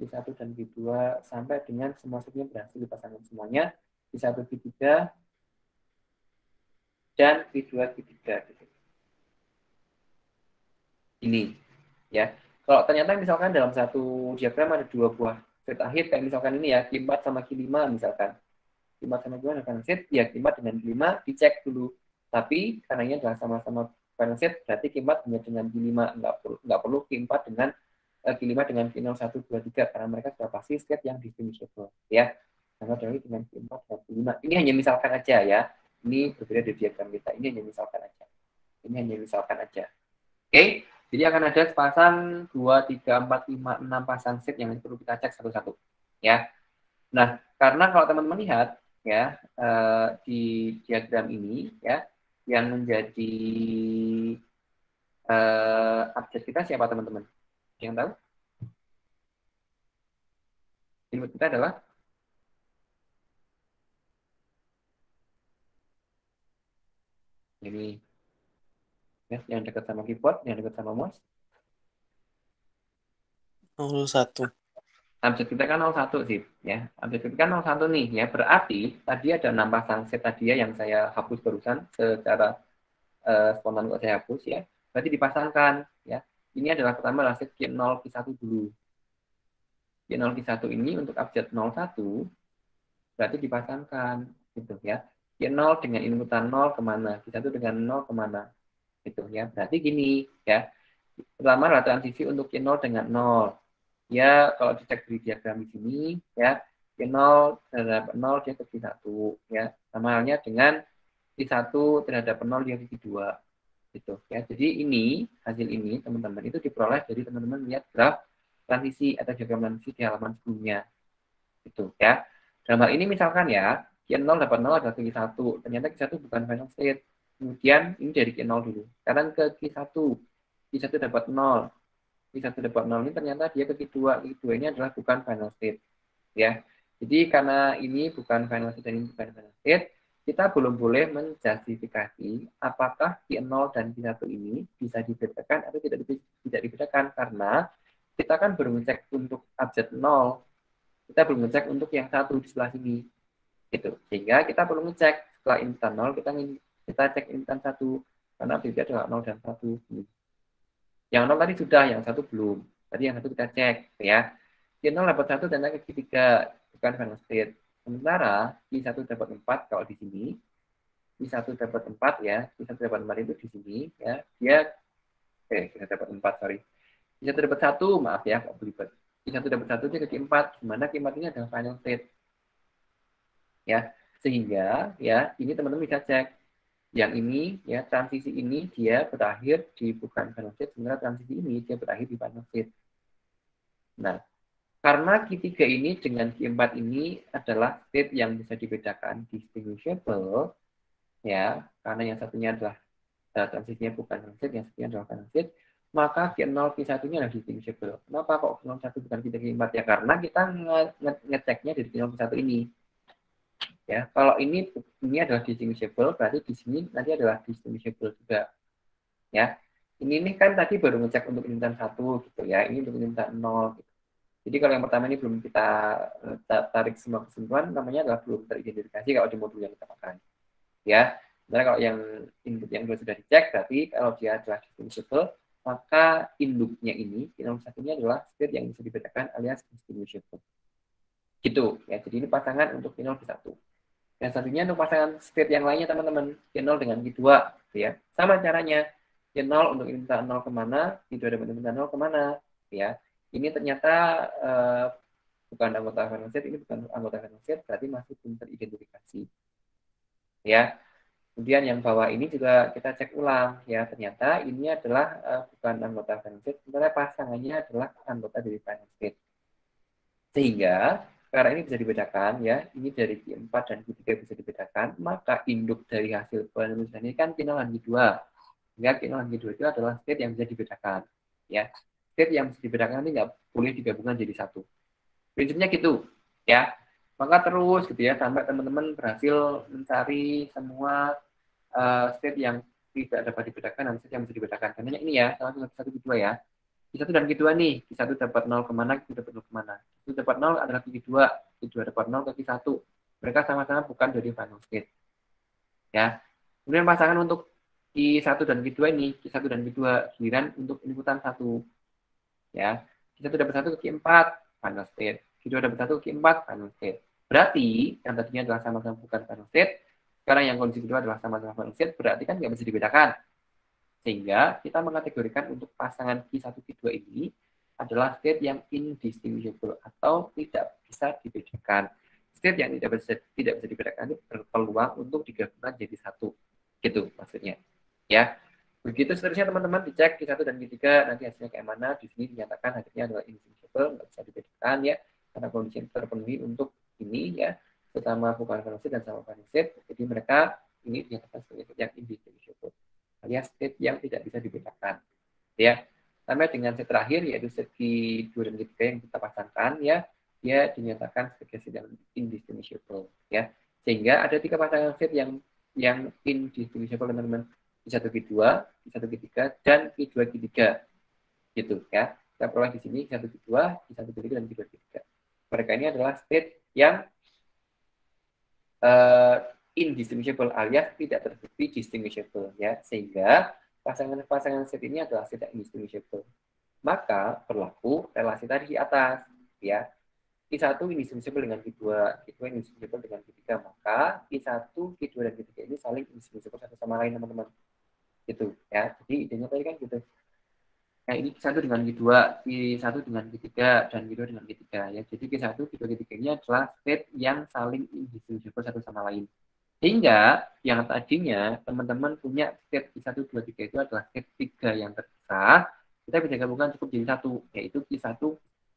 Q1 dan Q2 sampai dengan semua setnya berhasil dipasangkan semuanya, Q1, Q3, dan Q2, Q3. Gitu. Ini, ya. Kalau ternyata misalkan dalam satu diagram ada dua buah set akhir, kayak misalkan ini ya, Q4 sama Q5 misalkan. Q4 sama Q5 dengan set, ya Q4 dengan Q5 dicek dulu. Tapi karena ini adalah sama-sama final set, berarti Q4 hanya dengan Q5, nggak perlu Q4 dengan Q5 dengan Q0, 1, 2, 3, karena mereka sudah pasti state yang distinguishable. Ya. Sama dengan Q4 dan Q5. Ini hanya misalkan aja ya. Ini berbeda dari diagram kita. Ini hanya misalkan aja. Ini hanya misalkan aja. Oke, jadi akan ada sepasang 2, 3, 4, 5, 6 pasang set yang perlu kita cek satu-satu. Ya. Nah, karena kalau teman-teman lihat ya di diagram ini ya yang menjadi abjad kita siapa, teman-teman? Yang tahu? Input kita adalah ini ya, yang dekat sama keyboard, yang dekat sama mouse. 01. Abjad kita kan 01 sih ya. Abjad kita kan 01 nih ya. Berarti tadi ada 6 pasang set tadi ya yang saya hapus barusan secara spontan kok saya hapus ya. Berarti dipasangkan ya. Ini adalah pertama adalah set Q0, Q1 dulu. Q0, Q1 ini untuk abjad 01 berarti dipasangkan gitu ya. Q0 dengan inputan 0 kemana, Q1 dengan 0 kemana, gitu ya. Berarti gini ya, pertama adalah transisi untuk Q0 dengan 0. Ya, kalau dicek di diagram di sini, ya, Q0 terhadap 0 dia ke Q1, ya. Sama halnya dengan Q1 terhadap 0 dia ke Q2, gitu ya. Jadi ini, hasil ini, teman-teman, itu diperoleh dari teman-teman lihat graf transisi atau diagram transisi di halaman sebelumnya, gitu ya. Dalam hal ini misalkan ya, Q0 dapat 0 adalah Q1, ternyata Q1 bukan final state. Kemudian ini dari Q0 dulu. Sekarang ke Q1, Q1 dapat 0, Q1 dapat 0 ini ternyata dia ke Q2, Q2 ini adalah bukan final state. Ya, jadi karena ini bukan final state dan ini bukan final state, kita belum boleh menjustifikasi apakah Q0 dan Q1 ini bisa dibedakan atau tidak dibedakan, karena kita kan baru ngecek untuk abjad 0, kita belum ngecek untuk yang satu di sebelah sini, gitu. Sehingga kita perlu ngecek setelah inputan 0, kita cek inputan 1, karena beda adalah 0 dan 1. Yang 0 tadi sudah, yang 1 belum. Tadi yang 1 kita cek, ya. Q0 dapat 1 dan naik ke Q3, bukan final state. Sementara Q1 dapat 4 kalau di sini, Q1 dapat 4 ya, Q1 dapat 4 itu di sini, ya. Dia, kita dapat 4, sorry. Q1 dapat 1, maaf ya, kok berlibat. Q1 dapat 1 dia ke Q4, dimana Q4 ini adalah final state. Ya, sehingga ya ini teman-teman bisa cek yang ini ya, transisi ini dia berakhir di bukan final state, sementara transisi ini dia berakhir di final state. Nah, karena Q3 ini dengan Q4 ini adalah state yang bisa dibedakan, distinguishable, ya, karena yang satunya adalah transisinya bukan final state, yang satunya adalah final state, maka Q0, Q1 ini adalah distinguishable. Kenapa kok Q1 bukan Q3, Q4? Ya karena kita ngeceknya dari Q0, Q1 ini. Ya, kalau ini adalah distinguishable, berarti di sini nanti adalah distinguishable juga. Ya, ini kan tadi baru ngecek untuk inputan 1 gitu ya, ini untuk inputan 0 gitu. Jadi kalau yang pertama ini belum kita tarik semua kesimpulan, namanya adalah belum teridentifikasi kalau di modul yang kita pakai. Ya, sebenarnya kalau yang input yang sudah dicek, berarti kalau dia adalah distinguishable, maka induknya ini, yang satunya adalah state yang bisa dibedakan alias distinguishable. Gitu ya, jadi ini pasangan untuk Q0 Q1. Yang satunya untuk pasangan state yang lainnya teman-teman, Q0 dengan Q2, gitu ya. Sama caranya, Q0 untuk inputan 0 kemana, Q2 dapat inputan 0 kemana, ya. Ini ternyata bukan anggota final state, ini bukan anggota final state, berarti masih belum teridentifikasi. Ya. Kemudian yang bawah ini juga kita cek ulang, ya. Ternyata ini adalah bukan anggota final state, sebenarnya pasangannya adalah anggota dari final state. Sehingga karena ini bisa dibedakan ya, ini dari Q4 dan Q3 bisa dibedakan, maka induk dari hasil penulisan ini kan Q0 dan Q2. Sehingga Q0 dan Q2 itu adalah state yang bisa dibedakan. Ya, state yang bisa dibedakan nanti nggak boleh digabungkan jadi satu. Prinsipnya gitu, ya. Maka terus gitu ya, sampai teman-teman berhasil mencari semua state yang tidak dapat dibedakan dan state yang bisa dibedakan. Contohnya ini ya, salah satu Q2 ya. Q1 dan Q2 nih, Q1 dapat 0 kemana, Q2 dapat 0 kemana. Q2 dapat 0 adalah Q2, Q2 dapat 0 ke Q1. Mereka sama-sama bukan dari final state. Ya. Kemudian pasangan untuk Q1 dan Q2 ini, Q1 dan Q2 giliran untuk inputan 1. Ya. Q1 dapat 1 ke Q4, final state. Q2 dapat 1 ke Q4, final state. Berarti, yang tadinya adalah sama-sama bukan final state, sekarang yang kondisi kedua adalah sama-sama final state, berarti kan nggak bisa dibedakan. Sehingga kita mengategorikan untuk pasangan Q1, Q2 ini adalah state yang indistinguishable atau tidak bisa dibedakan. State yang tidak bisa dibedakan itu berpeluang untuk digabungkan jadi satu. Gitu maksudnya. Ya. Begitu seterusnya teman-teman dicek Q1 dan Q3 nanti hasilnya kayak mana. Di sini dinyatakan hasilnya adalah indistinguishable, nggak bisa dibedakan ya. Karena kondisi yang terpenuhi untuk ini ya. Pertama bukan final state dan sama final state. Jadi mereka ini dinyatakan sebagai state yang indistinguishable alias state yang tidak bisa dibedakan. Ya, sampai dengan state terakhir yaitu state Q2 dan Q3 yang kita pasangkan ya, dia dinyatakan sebagai state yang indistinguishable ya. Sehingga ada 3 pasangan state yang indistinguishable teman-teman. Q1 Q2, Q1 Q3 dan Q2 Q3. Gitu ya. Kita peroleh di sini Q1 Q2, Q1 Q3 dan Q2 Q3. Mereka ini adalah state yang indistinguishable alias tidak terbukti distinguishable ya, sehingga pasangan-pasangan set ini adalah tidak indistinguishable. Maka berlaku relasi tadi di atas ya. Q1 indivisible dengan Q2, Q2 indivisible dengan Q3, maka Q1, Q2 dan Q3 ini saling indivisible satu sama lain, teman-teman. Gitu ya. Jadi idenya tadi kan gitu. Nah, ini Q1 dengan Q2, Q1 dengan Q3, dan Q2 dengan Q3 ya. Jadi Q1, Q2, Q3 ini adalah state yang saling indivisible satu sama lain. Sehingga yang tadinya teman-teman punya state Q1, 2, 3 itu adalah state 3 yang terpisah, kita bisa gabungkan cukup jadi satu, yaitu Q1,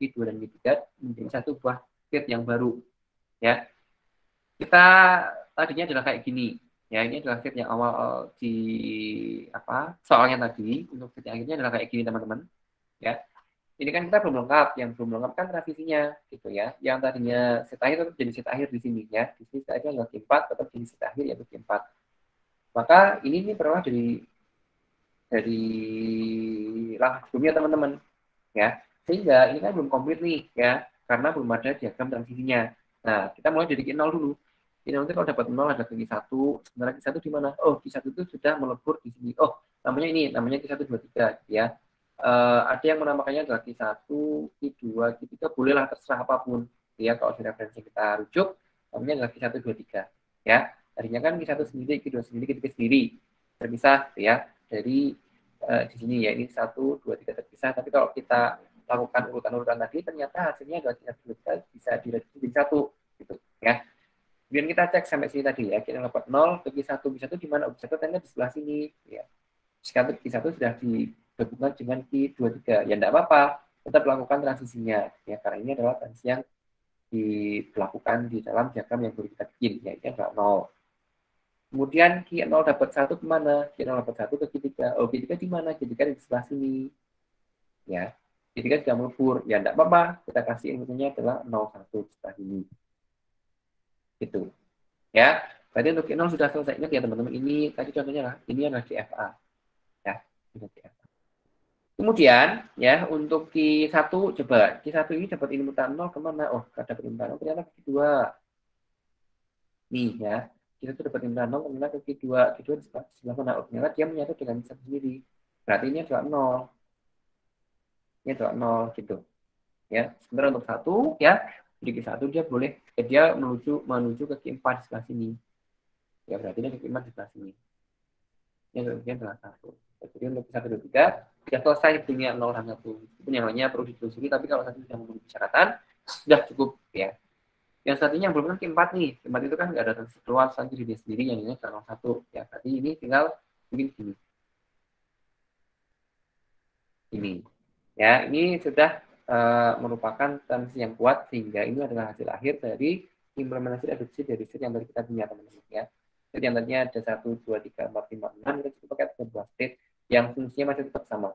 Q2, dan Q3 menjadi satu buah state yang baru. Ya, kita tadinya adalah kayak gini. Ya, ini adalah state yang awal di soalnya tadi. Untuk state yang akhirnya adalah kayak gini, teman-teman. Ya, ini kan kita belum lengkap. Yang belum lengkap kan transisinya, gitu ya. Yang tadinya state akhir tetap jadi state akhir di sini, ya. Di sini state akhir adalah Q4, tetap jadi state akhir yaitu Q4. Maka ini berawal dari langkah sebelumnya, teman-teman. Ya, sehingga ini kan belum komplit nih, ya, karena belum ada diagram transisinya. Nah, kita mulai dari Q0 dulu. Q0 itu kalau dapat 0 ada Q1, sebenarnya Q1 di mana? Oh, Q1 itu sudah melebur di sini. Oh, namanya ini, namanya Q1, 2, 3, ya. Ada yang menamakannya adalah Q1, Q2, Q3, bolehlah terserah apapun. Ya, kalau referensi kita rujuk, namanya adalah Q1, 2, 3. Ya, tadinya kan Q1 sendiri, Q2 sendiri, Q3 sendiri. Terpisah, ya. Jadi, di sini ya, ini 1, 2, 3 terpisah. Tapi kalau kita lakukan urutan-urutan tadi, ternyata hasilnya adalah Q1, bisa direduksi jadi 1. Gitu, ya. Kemudian kita cek sampai sini tadi ya, kita dapat 0, Q1, Q1 di mana? Q1 ternyata di sebelah sini. Ya. Q1 sudah digabungkan dengan Q2, 3. Ya, tidak apa-apa, tetap lakukan transisinya. Ya, karena ini adalah transisi yang dilakukan di dalam diagram yang baru kita bikin, yaitu adalah 0. Kemudian Q0 dapat 1 kemana? Q0 dapat 1 ke Q3. Oh, Q3 di mana? Q3 di sebelah sini. Ya, Q3 sudah melebur. Ya, tidak apa-apa, kita kasih inputnya adalah 01 setelah ini. Gitu. Ya, berarti untuk Q0 sudah selesai. Ingat ya teman-teman, ini tadi contohnya lah, ini adalah DFA. Ya, ini DFA. Kemudian, ya, untuk Q1, coba. Q1 ini dapat inputan 0 kemana? Oh, dapat inputan 0 ternyata ke Q2. Nih, ya. Kita tuh dapat inputan 0 ternyata ke Q2. Q2 di sebelah mana? Oh, ternyata dia menyatu dengan Q1 sendiri. Berarti ini adalah 0. Ini adalah 0, gitu. Ya, sementara untuk 1, ya, di Q1 dia boleh, dia menuju ke Q4 di sebelah sini. Ya, berarti ini ke Q4 di sebelah sini. Ini adalah 1. Jadi untuk 1, 2, 3, sudah selesai hitungnya 0 dan 1. Itu yang lainnya perlu ditelusuri, tapi kalau satu sudah memenuhi persyaratan, sudah cukup, ya. Yang satunya yang belum kan Q4 nih. Q4 itu kan nggak ada transisi keluar, selain diri dia sendiri, yang ini adalah 1. Ya, berarti ini tinggal mungkin gini. Ini. Ya, ini sudah merupakan transisi yang kuat, sehingga ini adalah hasil akhir dari implementasi reduksi dari state yang tadi kita punya, teman-teman, ya. Jadi yang tadinya ada 1, 2, 3, 4, 5, 6, kita cukup pakai sebuah state yang fungsinya masih tetap sama.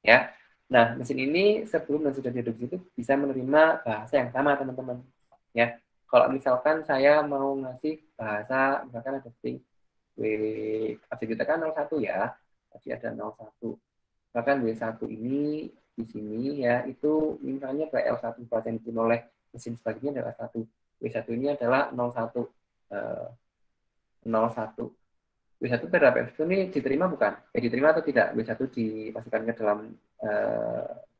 Ya. Nah, mesin ini sebelum dan sudah direduksi itu bisa menerima bahasa yang sama, teman-teman. Ya. Kalau misalkan saya mau ngasih bahasa, misalkan ada string objek kita kan 01 ya. Tadi ada 01. Bahkan W1 ini di sini ya, itu misalnya PL1 yang dikirim oleh mesin sebaliknya adalah 1. W1 ini adalah 01. 01. W1 terhadap F1 ini diterima bukan? Diterima atau tidak? W1 dimasukkan ke dalam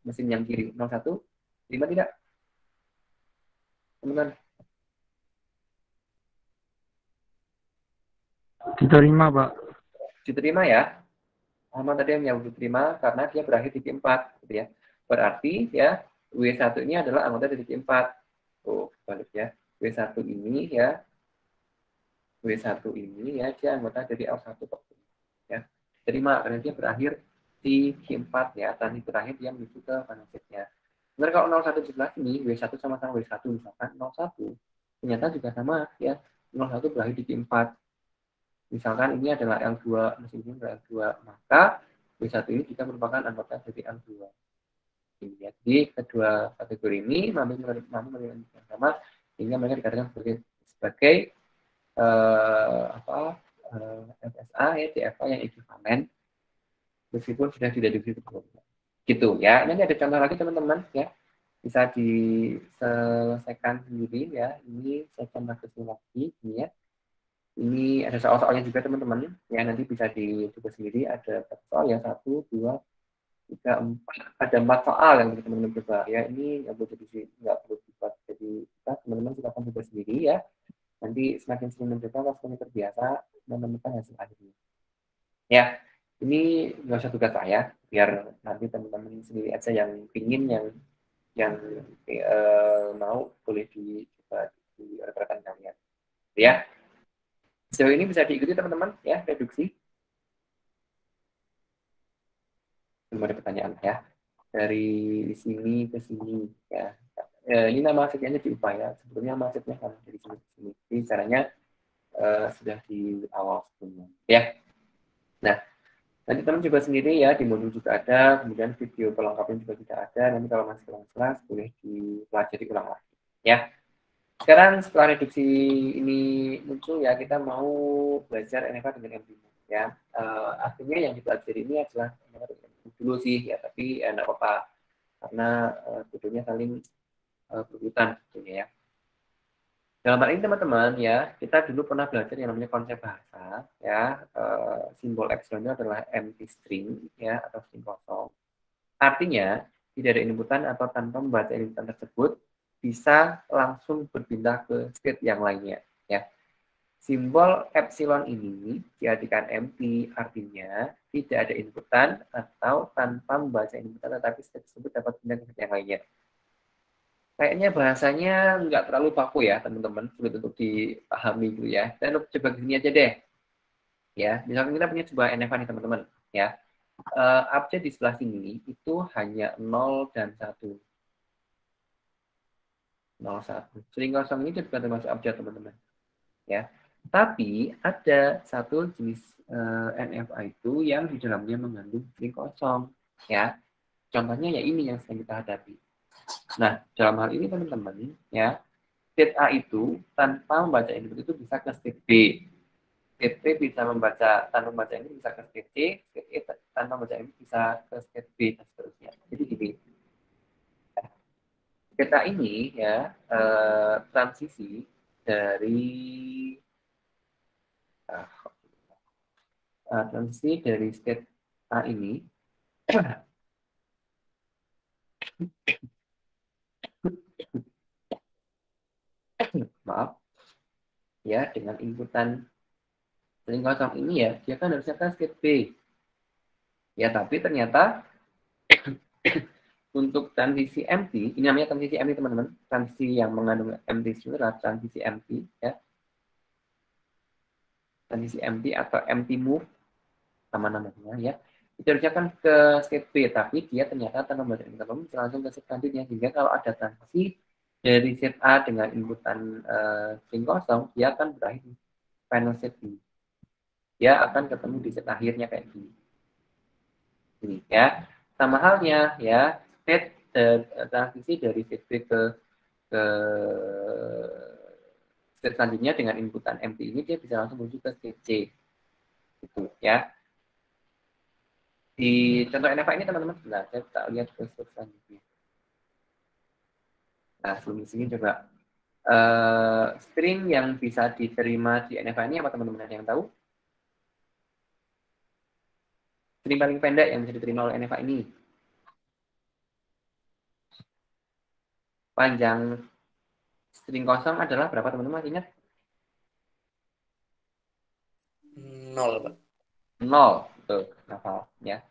mesin yang kiri. 01 diterima tidak? Teman-teman? Diterima, Pak. Diterima ya. Sama tadi yang diterima karena dia berakhir di Q4, gitu ya. Berarti ya W1 ini adalah anggota dari Q4. Oh, balik ya. W1 ini ya, W1 ini ya, dia anggota dari L1 ya. Terima karena dia berakhir di Q4 ya, tadi berakhir dia menuju ke panasitnya. Sebenarnya kalau 01 sebelah ini, W1 sama-sama W1 misalkan 01, ternyata juga sama ya, 01 berakhir di Q4. Misalkan ini adalah L2, mesin ini adalah L2, maka W1 ini juga merupakan anggota dari L2. Jadi kedua kategori ini mampu menerima yang sama, sehingga mereka dikatakan sebagai FSA ya, DFA yang ekuivalen, meskipun sudah tidak deduksi sebelumnya. Gitu ya. Ini ada contoh lagi teman-teman ya, bisa diselesaikan sendiri ya. Ini saya contoh lagi ini ya. Ini ada soal-soalnya juga teman-teman ya, nanti bisa dicoba sendiri. Ada soal ya, 1, 2, ada 4 soal yang teman-teman coba ya. Ini nggak perlu dibuat jadi kita teman-teman silakan coba sendiri ya. Nanti semakin sering mencoba, semakin terbiasa menemukan hasil akhirnya. Ya, ini nggak usah tugas saya, biar nanti teman-teman sendiri aja yang pingin, yang mau boleh dicoba di rekan kalian. Ya, sejauh ini bisa diikuti teman-teman ya, reduksi. Belum ada pertanyaan ya. Dari sini ke sini ya. Ini nama setnya diubah ya. Sebelumnya maksudnya kan dari sini ke sini. Jadi caranya sudah di awal sebelumnya. Ya. Nah, nanti teman coba sendiri ya, di modul juga ada, kemudian video pelengkapnya juga tidak ada. Nanti kalau masih kurang jelas boleh dipelajari ulang lagi. Ya. Sekarang setelah reduksi ini muncul ya, kita mau belajar NFA dengan MPmu ya. Artinya yang dipelajari ini adalah dulu sih ya, tapi enggak apa-apa karena judulnya saling berurutan sebetulnya ya. Dalam hal ini teman-teman ya, kita dulu pernah belajar yang namanya konsep bahasa ya. Simbol epsilonnya adalah empty string ya, atau string kosong. Artinya tidak ada inputan atau tanpa membaca inputan tersebut bisa langsung berpindah ke state yang lainnya ya. Simbol epsilon ini diartikan empty, artinya tidak ada inputan atau tanpa membaca inputan, tetapi state tersebut dapat pindah ke state yang lainnya. Kayaknya bahasanya nggak terlalu baku ya teman-teman, sulit untuk dipahami gitu ya. Dan coba gini aja deh ya, misalkan kita punya sebuah NFA nih teman-teman ya. Abjad di sebelah sini itu hanya 0 dan 1. 0, 1. String kosong ini juga termasuk abjad teman-teman ya. Tapi ada satu jenis NFA itu yang di dalamnya mengandung string kosong ya. Contohnya ya ini yang sedang kita hadapi. Nah, dalam hal ini teman-teman ya, state A itu tanpa membaca input itu bisa ke state B. State B bisa membaca tanpa membaca ini bisa ke state C, state E tanpa membaca ini bisa ke state B dan seterusnya. Jadi gini. State A ini ya transisi dari state A ini maaf ya, dengan inputan string kosong ini ya, dia kan harusnya kan state B ya, tapi ternyata untuk transisi empty, ini namanya transisi empty teman-teman, transisi yang mengandung empty string adalah transisi empty ya, transisi empty atau empty move sama namanya ya, itu harusnya kan ke state B, tapi dia ternyata tanpa membaca inputan bisa langsung ke state selanjutnya, sehingga kalau ada transisi dari state A dengan inputan string kosong, dia akan berakhir di final state B. Dia akan ketemu di state akhirnya kayak gini. Ini ya. Sama halnya ya, state transisi dari state B ke state selanjutnya dengan inputan empty ini, dia bisa langsung menuju ke state C. Gitu ya. Di contoh NFA ini teman-teman sebentar, saya tak lihat ke step selanjutnya. Nah, sebelum di sini coba string yang bisa diterima di NFA ini apa teman-teman, ada yang tahu? String paling pendek yang bisa diterima oleh NFA ini. Panjang string kosong adalah berapa teman-teman, masih ingat? 0, Pak. 0, betul, hafal ya.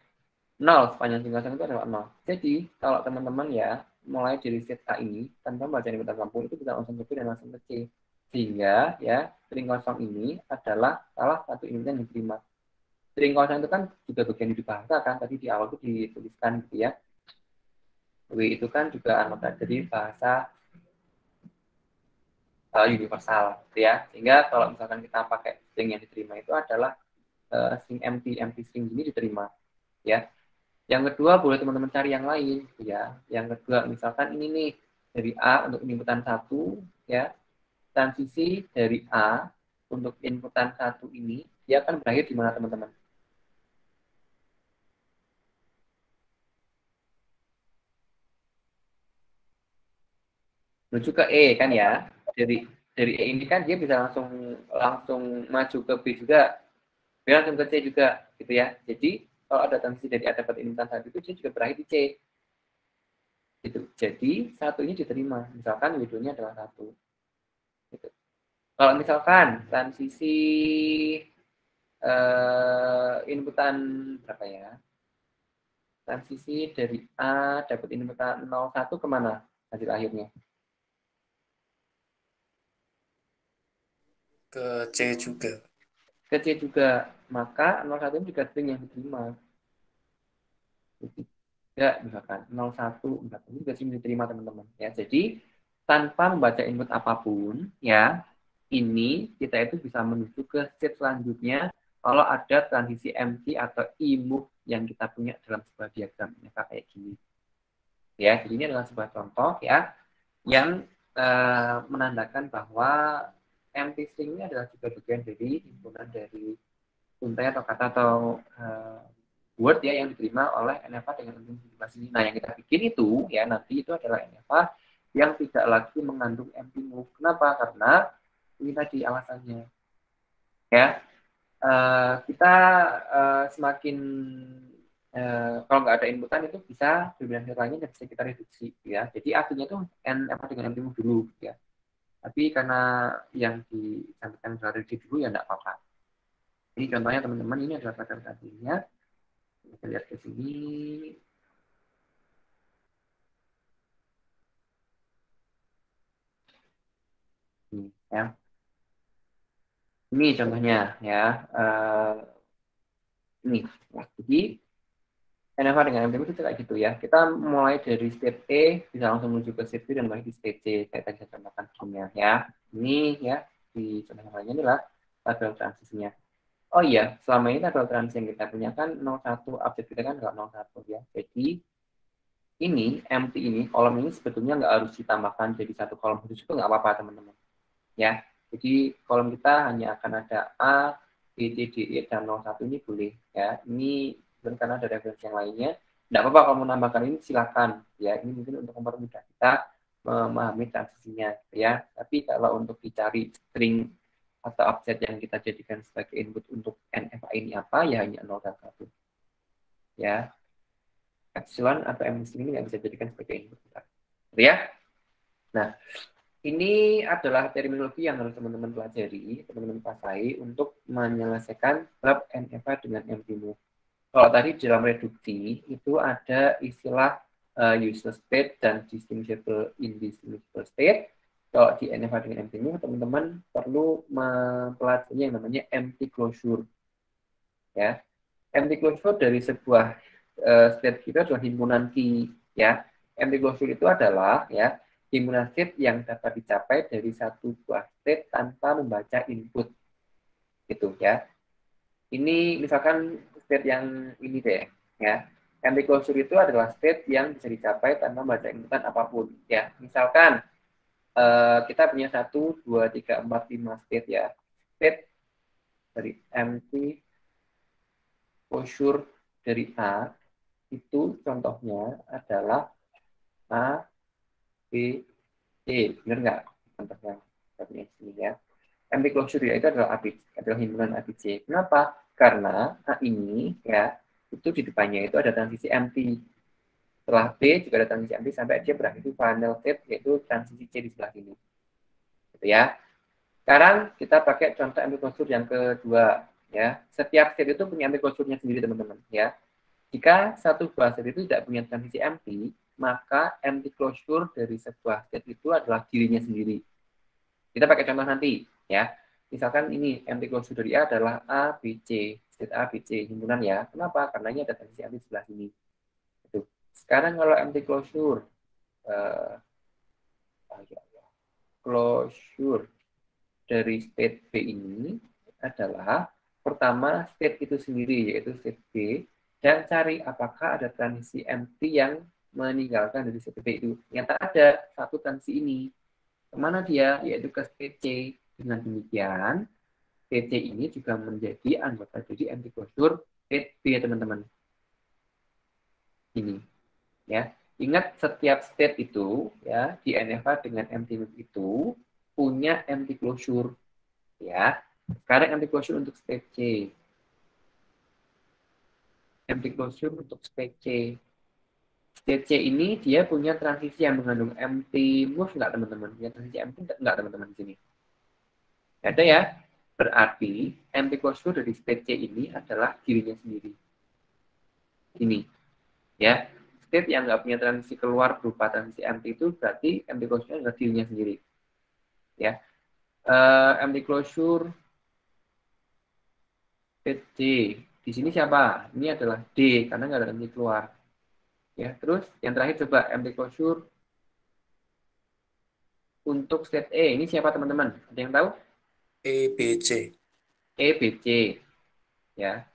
0, sepanjang string kosong itu adalah 0. Jadi, kalau teman-teman ya, mulai dari set A ini, tanpa membaca inputan kampung, itu bisa langsung ke B dan langsung ke C. Sehingga, ya, string kosong ini adalah salah satu input yang diterima. String kosong itu kan juga bagian dari bahasa kan, tadi di awal itu dituliskan gitu ya. W itu kan juga anggota dari bahasa universal gitu ya. Sehingga kalau misalkan kita pakai string yang diterima itu adalah string empty string ini diterima ya. Yang kedua boleh teman-teman cari yang lain gitu ya. Yang kedua misalkan ini nih dari A untuk inputan 1 ya. Transisi dari A untuk inputan 1 ini dia akan berakhir di mana teman-teman? Menuju ke E kan ya. Dari E ini kan dia bisa langsung maju ke B juga. B langsung ke C juga gitu ya. Jadi kalau ada transisi dari A dapat inputan 1 itu dia juga berakhir di C. Gitu. Jadi satu ini diterima, misalkan W2-nya adalah 1. Gitu. Kalau misalkan transisi inputan berapa ya? Transisi dari A dapat inputan 01 kemana hasil akhirnya? Ke C juga. Ke C juga. Maka 01 ini juga string yang diterima. Ya, misalkan 01, ini juga sering diterima teman-teman. Ya, jadi tanpa membaca input apapun, ya, ini kita itu bisa menuju ke state selanjutnya kalau ada transisi empty atau imove yang kita punya dalam sebuah diagram. Ya, kayak gini. Ya, jadi ini adalah sebuah contoh ya yang menandakan bahwa empty string ini adalah juga bagian dari himpunan dari untai atau kata atau word ya yang diterima oleh NFA dengan implementasi ini. Nah, yang kita bikin itu ya nanti itu adalah NFA yang tidak lagi mengandung empty move. Kenapa? Karena ini tadi alasannya. Ya, kita semakin kalau nggak ada inputan itu bisa dominan lainnya bisa kita reduksi ya. Jadi artinya itu NFA dengan empty move dulu ya. Tapi karena yang disampaikan adalah reduksi dulu ya nggak apa-apa. Ini contohnya teman-teman ini adalah representasinya. Kita lihat ke sini. Ya. Ini contohnya ya. Ini. Ya. Jadi NFA dengan MTM itu kayak gitu ya. Kita mulai dari state A bisa langsung menuju ke state B dan balik di state C. Kayak tadi saya contohkan sebelumnya ya. Ini ya di contoh yang lainnya adalah tabel transisinya. Oh iya, selama ini tabel transisi yang kita punya kan 01, update kita kan nggak 01 ya. Jadi ini empty ini kolom ini sebetulnya nggak harus ditambahkan jadi satu kolom khusus itu nggak apa-apa teman-teman ya. Jadi kolom kita hanya akan ada A, B, C, D, E dan 01 ini boleh ya. Ini karena ada referensi yang lainnya nggak apa-apa kalau mau menambahkan ini silakan ya. Ini mungkin untuk mempermudah kita memahami transisinya ya. Tapi kalau untuk dicari string atau offset yang kita jadikan sebagai input untuk NFA ini apa ya hanya 0 dan 1 ya. Epsilon atau MC ini nggak bisa dijadikan sebagai input kita. Ya. Nah, ini adalah terminologi yang harus teman-teman pelajari, teman-teman kuasai untuk menyelesaikan bab NFA dengan MTMove. Kalau tadi di dalam reduksi itu ada istilah useless state dan distinguishable indistinguishable state. Kalau di NFA dengan MTMove, teman-teman perlu mempelajari yang namanya empty closure. Ya, empty closure dari sebuah state kita adalah himpunan key ya. Empty closure itu adalah ya himpunan state yang dapat dicapai dari satu buah state tanpa membaca input gitu ya. Ini misalkan state yang ini deh ya. Empty closure itu adalah state yang bisa dicapai tanpa membaca inputan apapun ya. Misalkan kita punya 1, 2, 3, 4, 5 state ya. State dari empty closure dari A itu contohnya adalah A, B, C. Benar nggak? Contohnya seperti ini ya. Empty closure itu adalah ABC, adalah himpunan ABC. Kenapa? Karena A ini ya itu di depannya itu ada transisi empty. Setelah B juga ada transisi empty sampai dia berakhir di final state yaitu transisi C di sebelah sini. Gitu ya. Sekarang kita pakai contoh empty closure yang kedua ya. Setiap state itu punya empty closure-nya sendiri teman-teman ya. Jika satu buah state itu tidak punya transisi empty, maka empty closure dari sebuah state itu adalah dirinya sendiri. Kita pakai contoh nanti, ya. Misalkan ini empty closure dari A adalah A, B, C. State A, B, C, himpunan ya. Kenapa? Karena ini ada transisi empty sebelah sini. Itu. Sekarang kalau empty closure, closure dari state B ini adalah pertama state itu sendiri, yaitu state B, dan cari apakah ada transisi empty yang meninggalkan dari state B itu. Ternyata ada satu transisi ini. Kemana dia? Yaitu ke state C. Dengan demikian, state C ini juga menjadi anggota dari empty closure state B ya teman-teman. Ini. Ya. Ingat setiap state itu ya di NFA dengan empty loop itu punya empty closure. Ya. Sekarang empty closure untuk state C. empty closure untuk state C. State C ini dia punya transisi yang mengandung empty move nggak teman-teman? Punya transisi empty nggak teman-teman di sini? Ada ya. Berarti empty closure dari state C ini adalah dirinya sendiri. Ini ya. State yang nggak punya transisi keluar berupa transisi empty itu berarti empty closure adalah dirinya sendiri. Ya. Empty closure state D. Di sini siapa? Ini adalah D karena nggak ada transisi keluar. Ya, terus yang terakhir coba empty closure untuk state E. Ini siapa teman-teman? Ada yang tahu? EBC. EBC. Ya,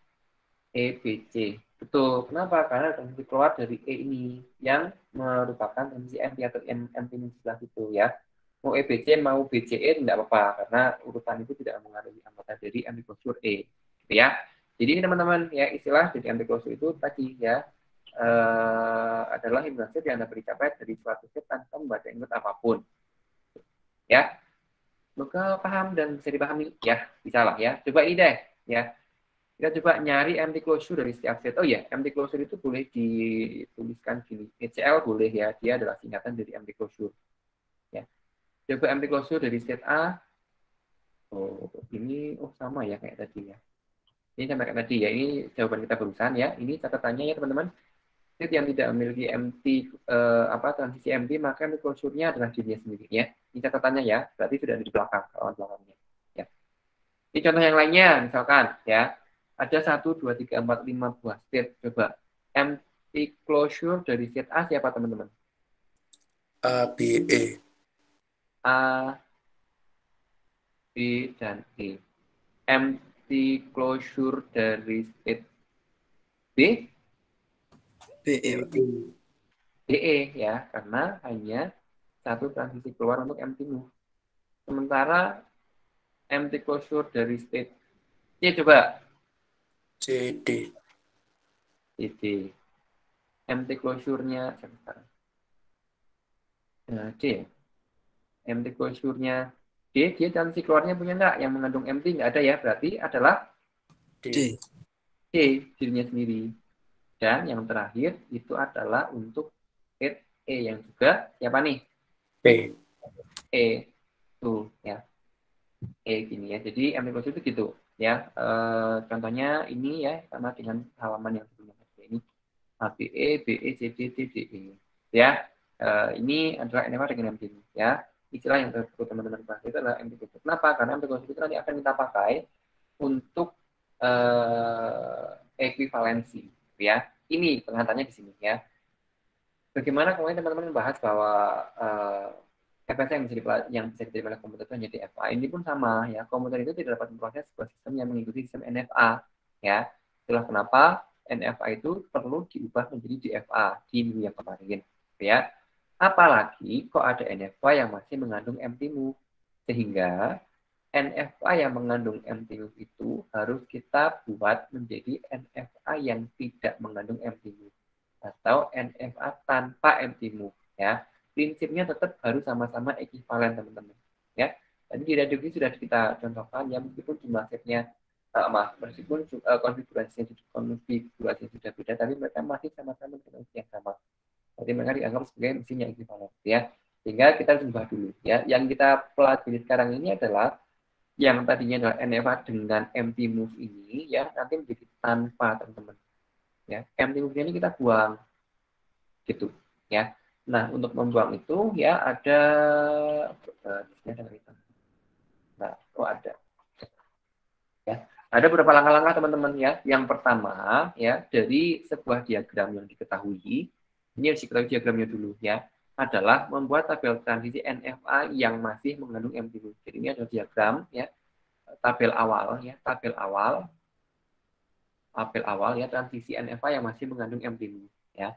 EBC. Betul. Kenapa? Karena transisi keluar dari E ini yang merupakan transisi empty atau empty di sebelah itu ya. Mau EBC mau BCE tidak apa-apa karena urutan itu tidak mengaruhi anggota dari empty closure E. Gitu ya. Jadi ini teman-teman ya istilah dari empty closure itu tadi ya adalah himpunan set yang dapat dicapai dari suatu set tanpa membaca input apapun. Ya. Semoga paham dan bisa dipahami ya. Bisa lah ya. Coba ini deh ya. Kita coba nyari empty closure dari setiap set. Oh ya, empty closure itu boleh dituliskan gini. ECL boleh ya, dia adalah singkatan dari empty closure. Ya. Coba empty closure dari set A. Oh, ini sama ya kayak tadi ya. Ini sama kayak tadi ya. Ini jawaban kita barusan ya. Ini catatannya ya teman-teman. Set yang tidak memiliki empty transisi empty, maka empty closure-nya adalah dirinya sendiri ya. Ini catatannya ya. Berarti sudah ada di belakang, kawan belakangnya. Ya. Ini contoh yang lainnya, misalkan ya. Ada 1, 2, 3, 4, 5 buah state. Coba. Empty closure dari set A siapa teman-teman? ABE. A, B, dan E. Empty closure dari state B? BE. DE ya, karena hanya satu transisi keluar untuk empty move. Sementara empty closure dari state C coba. CD. CD. Empty closure-nya sekarang. Nah, D. Empty closure-nya D, dia transisi keluarnya punya nggak? Yang mengandung empty nggak ada ya, berarti adalah D. D, dirinya sendiri. Dan yang terakhir itu adalah untuk state E yang juga siapa nih? P. E. Tuh ya. Gini ya. Jadi empty closure itu gitu ya. Contohnya ini ya sama dengan halaman yang sebelumnya ini ABE, BE, CD, DE. Ya. Ini adalah NFA dengan empty ya. Istilah yang perlu teman-teman bahas itu adalah empty closure. Kenapa? Karena empty closure itu nanti akan kita pakai untuk ekuivalensi ya. Ini pengantarnya di sini ya. Bagaimana kemarin teman-teman membahas bahwa FSM yang bisa diterima oleh komputer itu hanya DFA. Ini pun sama ya. Komputer itu tidak dapat memproses sebuah sistem yang mengikuti sistem NFA ya. Itulah kenapa NFA itu perlu diubah menjadi DFA di minggu yang kemarin ya. Apalagi kok ada NFA yang masih mengandung empty move sehingga NFA yang mengandung empty move itu harus kita buat menjadi NFA yang tidak mengandung empty move atau NFA tanpa empty move ya. Prinsipnya tetap harus sama-sama ekivalen teman-teman ya. Tadi di reduksi sudah kita contohkan ya, meskipun jumlah setnya meskipun konfigurasinya sudah beda, tapi mereka masih sama-sama dengan mesin yang sama. Jadi mereka dianggap sebagai mesin yang ekivalen ya. Sehingga kita harus ubah dulu ya. Yang kita pelajari sekarang ini adalah yang tadinya adalah NFA dengan empty move ini ya nanti menjadi tanpa teman-teman ya. Empty move ini kita buang gitu ya. Nah, untuk membuang itu ya ada nah, ada. Ya. Ada beberapa langkah-langkah teman-teman ya. Yang pertama ya dari sebuah diagram yang diketahui, ini harus diketahui diagramnya dulu ya, adalah membuat tabel transisi NFA yang masih mengandung empty move. Jadi ini adalah diagram ya, tabel awal ya transisi NFA yang masih mengandung empty move ya.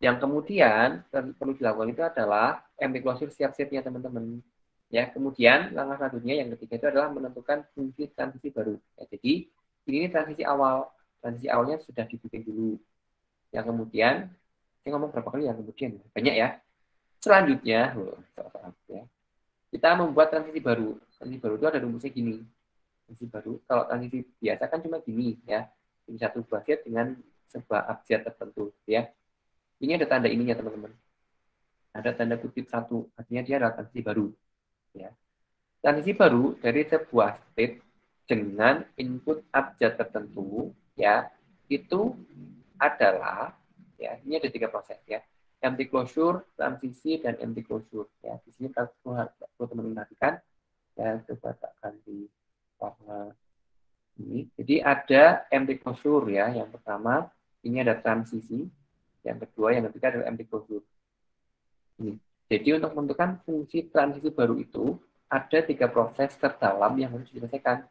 Yang kemudian perlu dilakukan itu adalah empty closure setiap setnya teman-teman. Ya, kemudian langkah selanjutnya yang ketiga itu adalah menentukan fungsi transisi baru. Ya, jadi ini transisi awal. Transisi awalnya sudah dibikin dulu. Yang kemudian, saya ngomong berapa kali yang kemudian? Banyak ya. Selanjutnya, ya, kita membuat transisi baru. Transisi baru itu ada rumusnya gini. Transisi baru, kalau transisi biasa kan cuma gini ya. Ini satu buah set dengan sebuah abjad tertentu, ya. Ini ada tanda ininya, teman-teman. Ada tanda kutip 1, artinya dia adalah transisi baru, ya. Transisi baru dari sebuah state dengan input abjad tertentu, ya, itu adalah, ya, ini ada 3 proses, ya. Empty closure, transisi, dan empty closure, ya. Di sini perlu teman-teman perhatikan, ya, coba takkan di warna ini. Jadi ada empty closure, ya. Yang pertama, ini ada transisi. Yang kedua, yang ketiga adalah empty closure. Ini. Jadi untuk menentukan fungsi transisi baru itu, ada 3 proses terdalam yang harus diselesaikan.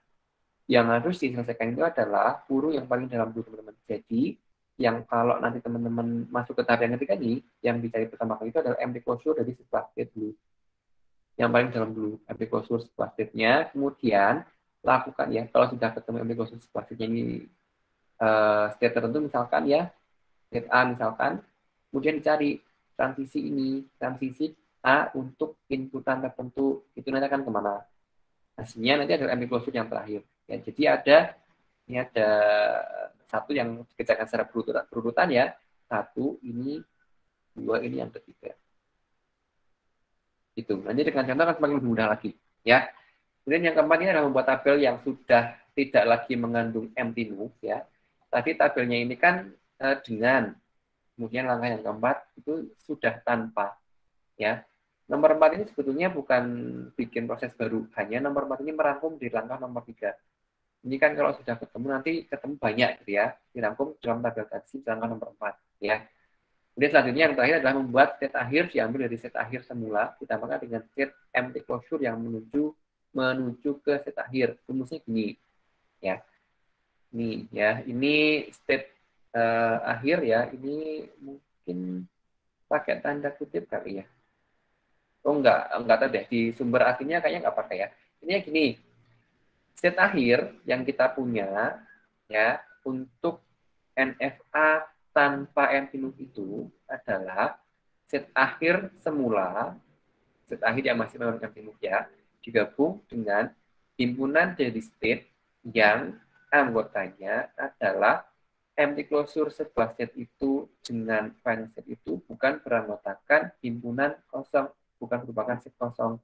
Yang harus diselesaikan itu adalah kurung yang paling dalam dulu, teman-teman. Jadi, yang kalau nanti teman-teman masuk ke tahap yang ketiga ini, yang dicari pertama kali itu adalah empty closure dari sebuah state dulu. Yang paling dalam dulu, empty closure sebuah state-nya. Kemudian, lakukan ya, kalau sudah ketemu empty closure sebuah state-nya ini, state tertentu misalkan ya, state A misalkan, kemudian dicari transisi ini, transisi A untuk inputan tertentu, itu nanti akan kemana? Hasilnya nanti adalah empty closure yang terakhir. Ya, jadi ini ada satu yang dikerjakan secara berurutan ya, 1 ini, 2 ini, yang ketiga. Itu. Nanti dengan contoh akan semakin lebih mudah lagi. Ya. Kemudian yang keempat ini adalah membuat tabel yang sudah tidak lagi mengandung empty loop ya. Tapi tabelnya ini kan dengan, kemudian langkah yang keempat itu sudah tanpa. Ya. Nomor 4 ini sebetulnya bukan bikin proses baru, hanya nomor 4 ini merangkum di langkah nomor 3. Ini kan kalau sudah ketemu nanti ketemu banyak gitu ya, dirangkum dalam tabel tadi di langkah nomor 4 ya. Kemudian selanjutnya yang terakhir adalah membuat state akhir diambil dari state akhir semula ditambahkan dengan state empty closure yang menuju ke state akhir. Rumusnya gini ya. Nih ya, ini state akhir ya, ini mungkin pakai tanda kutip kali ya. Oh enggak tahu deh, di sumber aslinya kayaknya enggak pakai ya. Ini gini, state akhir yang kita punya ya untuk NFA tanpa empty loop itu adalah state akhir semula, state akhir yang masih menggunakan empty loop ya, digabung dengan himpunan dari state yang anggotanya adalah empty closure sebuah state itu dengan final state itu bukan beranggotakan himpunan kosong, bukan merupakan set kosong.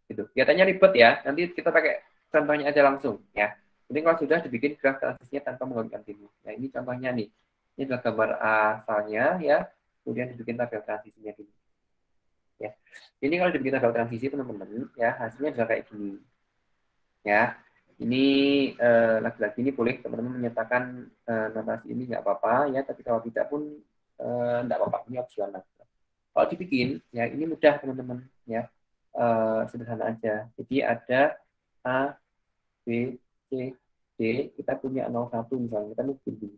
Gitu. Kelihatannya ribet ya. Nanti kita pakai contohnya aja langsung ya. Jadi kalau sudah dibikin graf transisinya tanpa menggunakan timu. Nah ini contohnya nih. Ini adalah gambar asalnya ya. Kemudian dibikin tabel transisinya gini. Ya. Ini kalau dibikin tabel transisi teman-teman ya hasilnya adalah kayak gini. Ya. Ini lagi-lagi ini boleh teman-teman menyatakan notasi ini nggak apa-apa ya. Tapi kalau tidak pun nggak apa-apa. Ini opsional. Kalau dibikin, ya ini mudah teman-teman, ya sederhana aja. Jadi ada A, B, C, D, kita punya 01 misalnya, kita bikin dulu.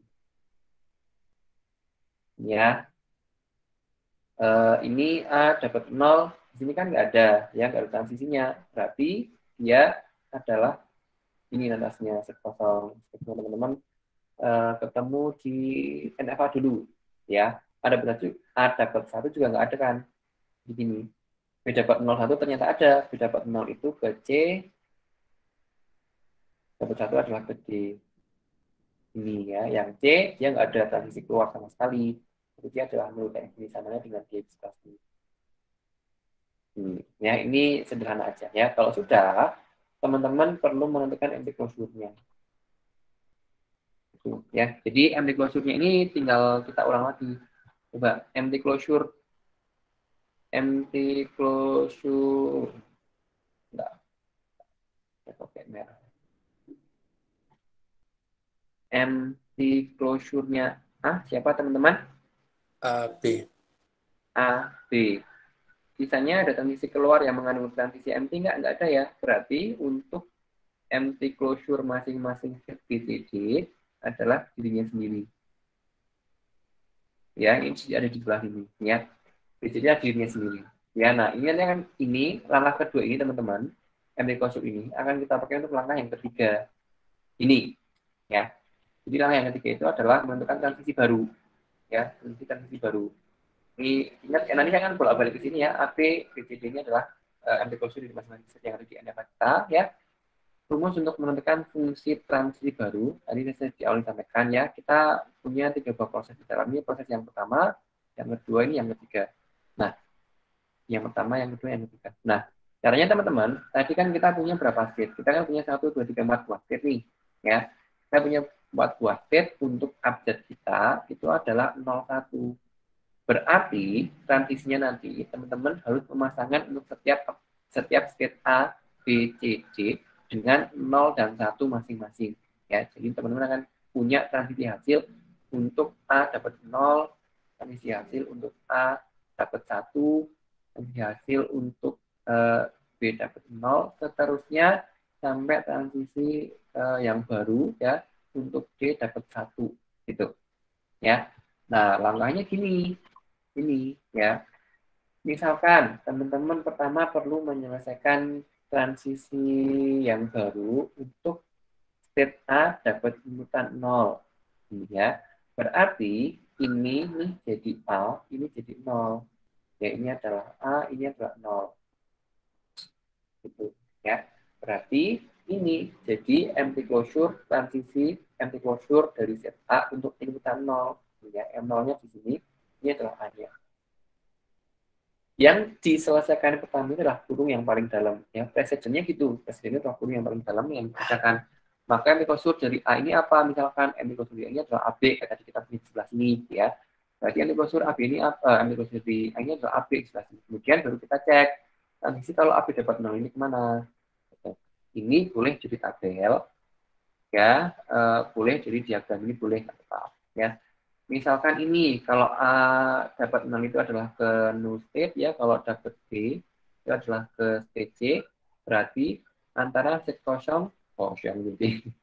Ya, ini A dapat 0, di sini kan nggak ada, ya nggak ada transisinya. Berarti dia adalah ini notasinya set kosong. Teman-teman ketemu di NFA dulu, ya. Ada berarti A dapat 1 juga nggak ada kan? Di sini. B dapat 01 ternyata ada. B dapat 0 itu ke C. Dapat 1 adalah ke D. Ini ya. Yang C, dia nggak ada transisi keluar sama sekali. Jadi dia adalah 0 kayak gini. Samanya dengan D. Ya, ini sederhana aja ya. Kalau sudah, teman-teman perlu menentukan empty closure-nya. Ya. Jadi empty closure-nya ini tinggal kita ulang lagi. Coba empty closure. Empty closure. Enggak. Ya, pakai merah. Empty closure-nya A, siapa teman-teman? A, B. A, B. Sisanya ada transisi keluar yang mengandung transisi empty enggak ada ya. Berarti untuk empty closure masing-masing set BCD adalah dirinya sendiri. Ya, ini ada di sebelah sini ya. BCD adalah dirinya sendiri. Ya, nah ini langkah kedua ini teman-teman, empty closure ini akan kita pakai untuk langkah yang ketiga. Ini ya. Jadi langkah yang ketiga itu adalah menentukan transisi baru. Ya, transisi baru. Ini ingat nanti saya akan bolak-balik ke sini ya. AB BCD ini adalah empty closure di masing-masing set yang ada di NFA kita ya. rumus untuk menentukan fungsi transisi baru, tadi saya di awal disampaikan ya, kita punya 3 buah proses di dalamnya, proses yang pertama, yang kedua ini, yang ketiga. Nah, yang pertama, yang kedua, yang ketiga. Nah, caranya teman-teman, tadi kan kita punya berapa state? Kita kan punya 1, 2, 3, 4 buah state nih. Ya. Kita punya 4 buah state untuk update kita, itu adalah 0, 1. Berarti transisinya nanti teman-teman harus memasangkan untuk setiap state A, B, C, D dengan 0 dan 1 masing-masing. Ya, jadi teman-teman akan punya transisi hasil untuk A dapat 0, transisi hasil untuk A dapat 1, transisi hasil untuk B dapat 0, seterusnya sampai transisi yang baru ya untuk D dapat 1 gitu. Ya. Nah, langkahnya gini. Ini ya. Misalkan teman-teman pertama perlu menyelesaikan transisi yang baru untuk state A dapat inputan 0. Ya. Berarti ini nih jadi A, ini jadi 0. Ya, ini adalah A, ini adalah 0. Gitu ya. Berarti ini jadi empty closure transisi empty closure dari set A untuk inputan 0. Ya, M0-nya di sini, ini adalah A-nya. Yang diselesaikan pertama itu adalah kurung yang paling dalam. Ya, presidennya gitu. Presidennya adalah kurung yang paling dalam yang dikerjakan. Maka mikosur dari A ini apa? Misalkan mikosur ini adalah AB, kayak tadi kita punya di sebelah sini. Ya. Berarti mikosur AB ini apa? Mikosur di A ini adalah AB di sebelah sini. Kemudian baru kita cek. Transisi kalau AB dapat 0 ini kemana? Ini boleh jadi tabel. Ya, boleh jadi diagram ini boleh tetap. Ya. Misalkan ini, kalau A dapat 0 itu adalah ke null state, ya. Kalau dapat B, itu adalah ke state C. Berarti antara state kosong gitu.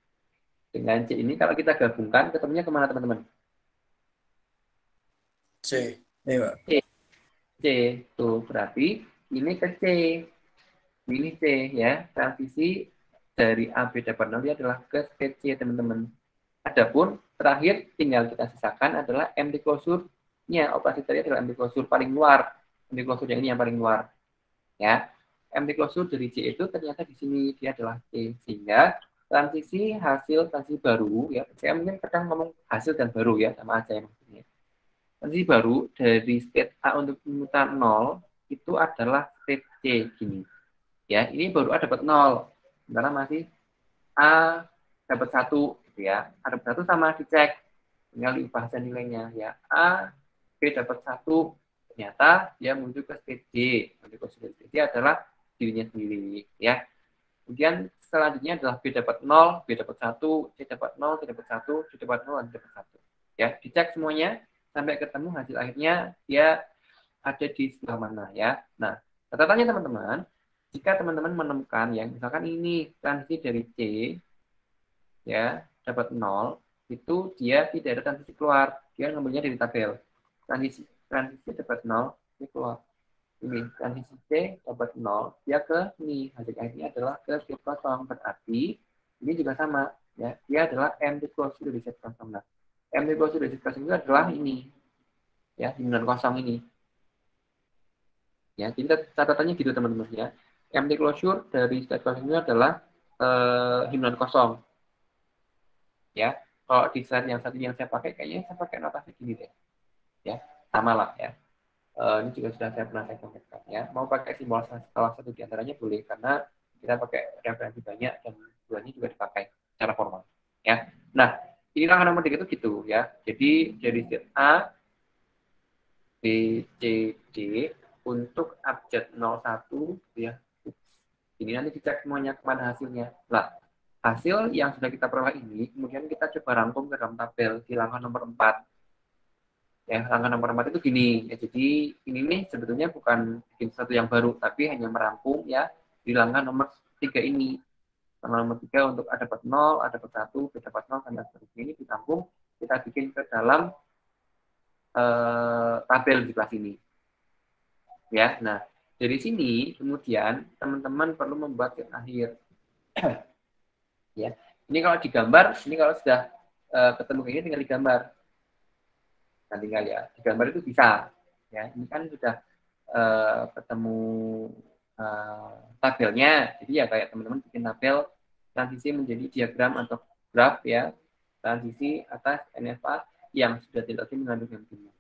Dengan C ini, kalau kita gabungkan, ketemunya kemana, teman-teman? C. C. Tuh, berarti ini ke C. Ini C, ya. Transisi dari A, B dapat 0 ini adalah ke state C, teman-teman. Adapun terakhir tinggal kita sisakan adalah empty closure-nya. Operasi tadi adalah empty closure paling luar. Empty closure yang ini yang paling luar. Ya. Empty closure dari C itu ternyata di sini dia adalah C. Sehingga transisi hasil transisi baru ya. Saya mungkin kadang ngomong hasil dan baru ya, sama aja yang maksudnya. Transisi baru dari state A untuk inputan 0 itu adalah state C gini. Ya, ini baru A dapat 0. Sementara masih A dapat 1 gitu ya. A dapat 1 sama dicek. Tinggal diubah saja nilainya ya. A, B dapat 1, ternyata dia menuju ke state D. Nanti ke state D adalah dirinya sendiri ya. Kemudian selanjutnya adalah B dapat 0, B dapat 1, C dapat 0, C dapat 1, C dapat 0, dan C dapat 1. Ya, dicek semuanya sampai ketemu hasil akhirnya dia ada di sebelah mana ya. Nah, catatannya teman-teman, jika teman-teman menemukan yang misalkan ini transisi dari C ya dapat 0, itu dia tidak ada transisi keluar, dia ngambilnya dari tabel. Transisi dapat 0, ini keluar. Ini transisi C dapat 0, dia ke ini, hasil akhirnya adalah ke state kosong. Berarti ini juga sama ya, dia adalah empty closure dari state kosong. Nah, empty closure dari state kosong itu adalah ini ya, himpunan kosong ini. Ya, jadi catatannya gitu teman-teman ya. Empty closure dari state kosong itu adalah himpunan kosong. Ya, kalau di slide yang satu yang saya pakai, kayaknya saya pakai notasi gini deh. Ya, sama lah ya. Ini juga sudah saya pernah saya sampaikan ya. Mau pakai simbol salah satu di antaranya boleh, karena kita pakai referensi banyak dan duanya juga dipakai secara formal. Ya, nah ini langkah nomor 3 itu gitu ya. Jadi dari state A, B, C, D untuk abjad 01 ya. Ini nanti dicek semuanya kemana hasilnya. Lah, hasil yang sudah kita peroleh ini kemudian kita coba rangkum ke dalam tabel di langkah nomor 4. Ya, langkah nomor 4 itu gini. Ya, jadi ini nih sebetulnya bukan bikin sesuatu yang baru, tapi hanya merangkum ya di langkah nomor 3 ini. Langkah nomor 3 untuk A dapat 0, A dapat 1, B dapat 0, sampai seterusnya ini ditampung, kita bikin ke dalam tabel di kelas ini. Ya, nah dari sini kemudian teman-teman perlu membuat set akhir. Ya, ini kalau digambar, ini kalau sudah ketemu kayak ini tinggal digambar. Nah, tinggal ya digambar itu bisa. Ya, ini kan sudah ketemu tabelnya, jadi ya kayak teman-teman bikin tabel transisi menjadi diagram atau graf ya, transisi atas NFA yang sudah tidak lagi mengandung yang timah.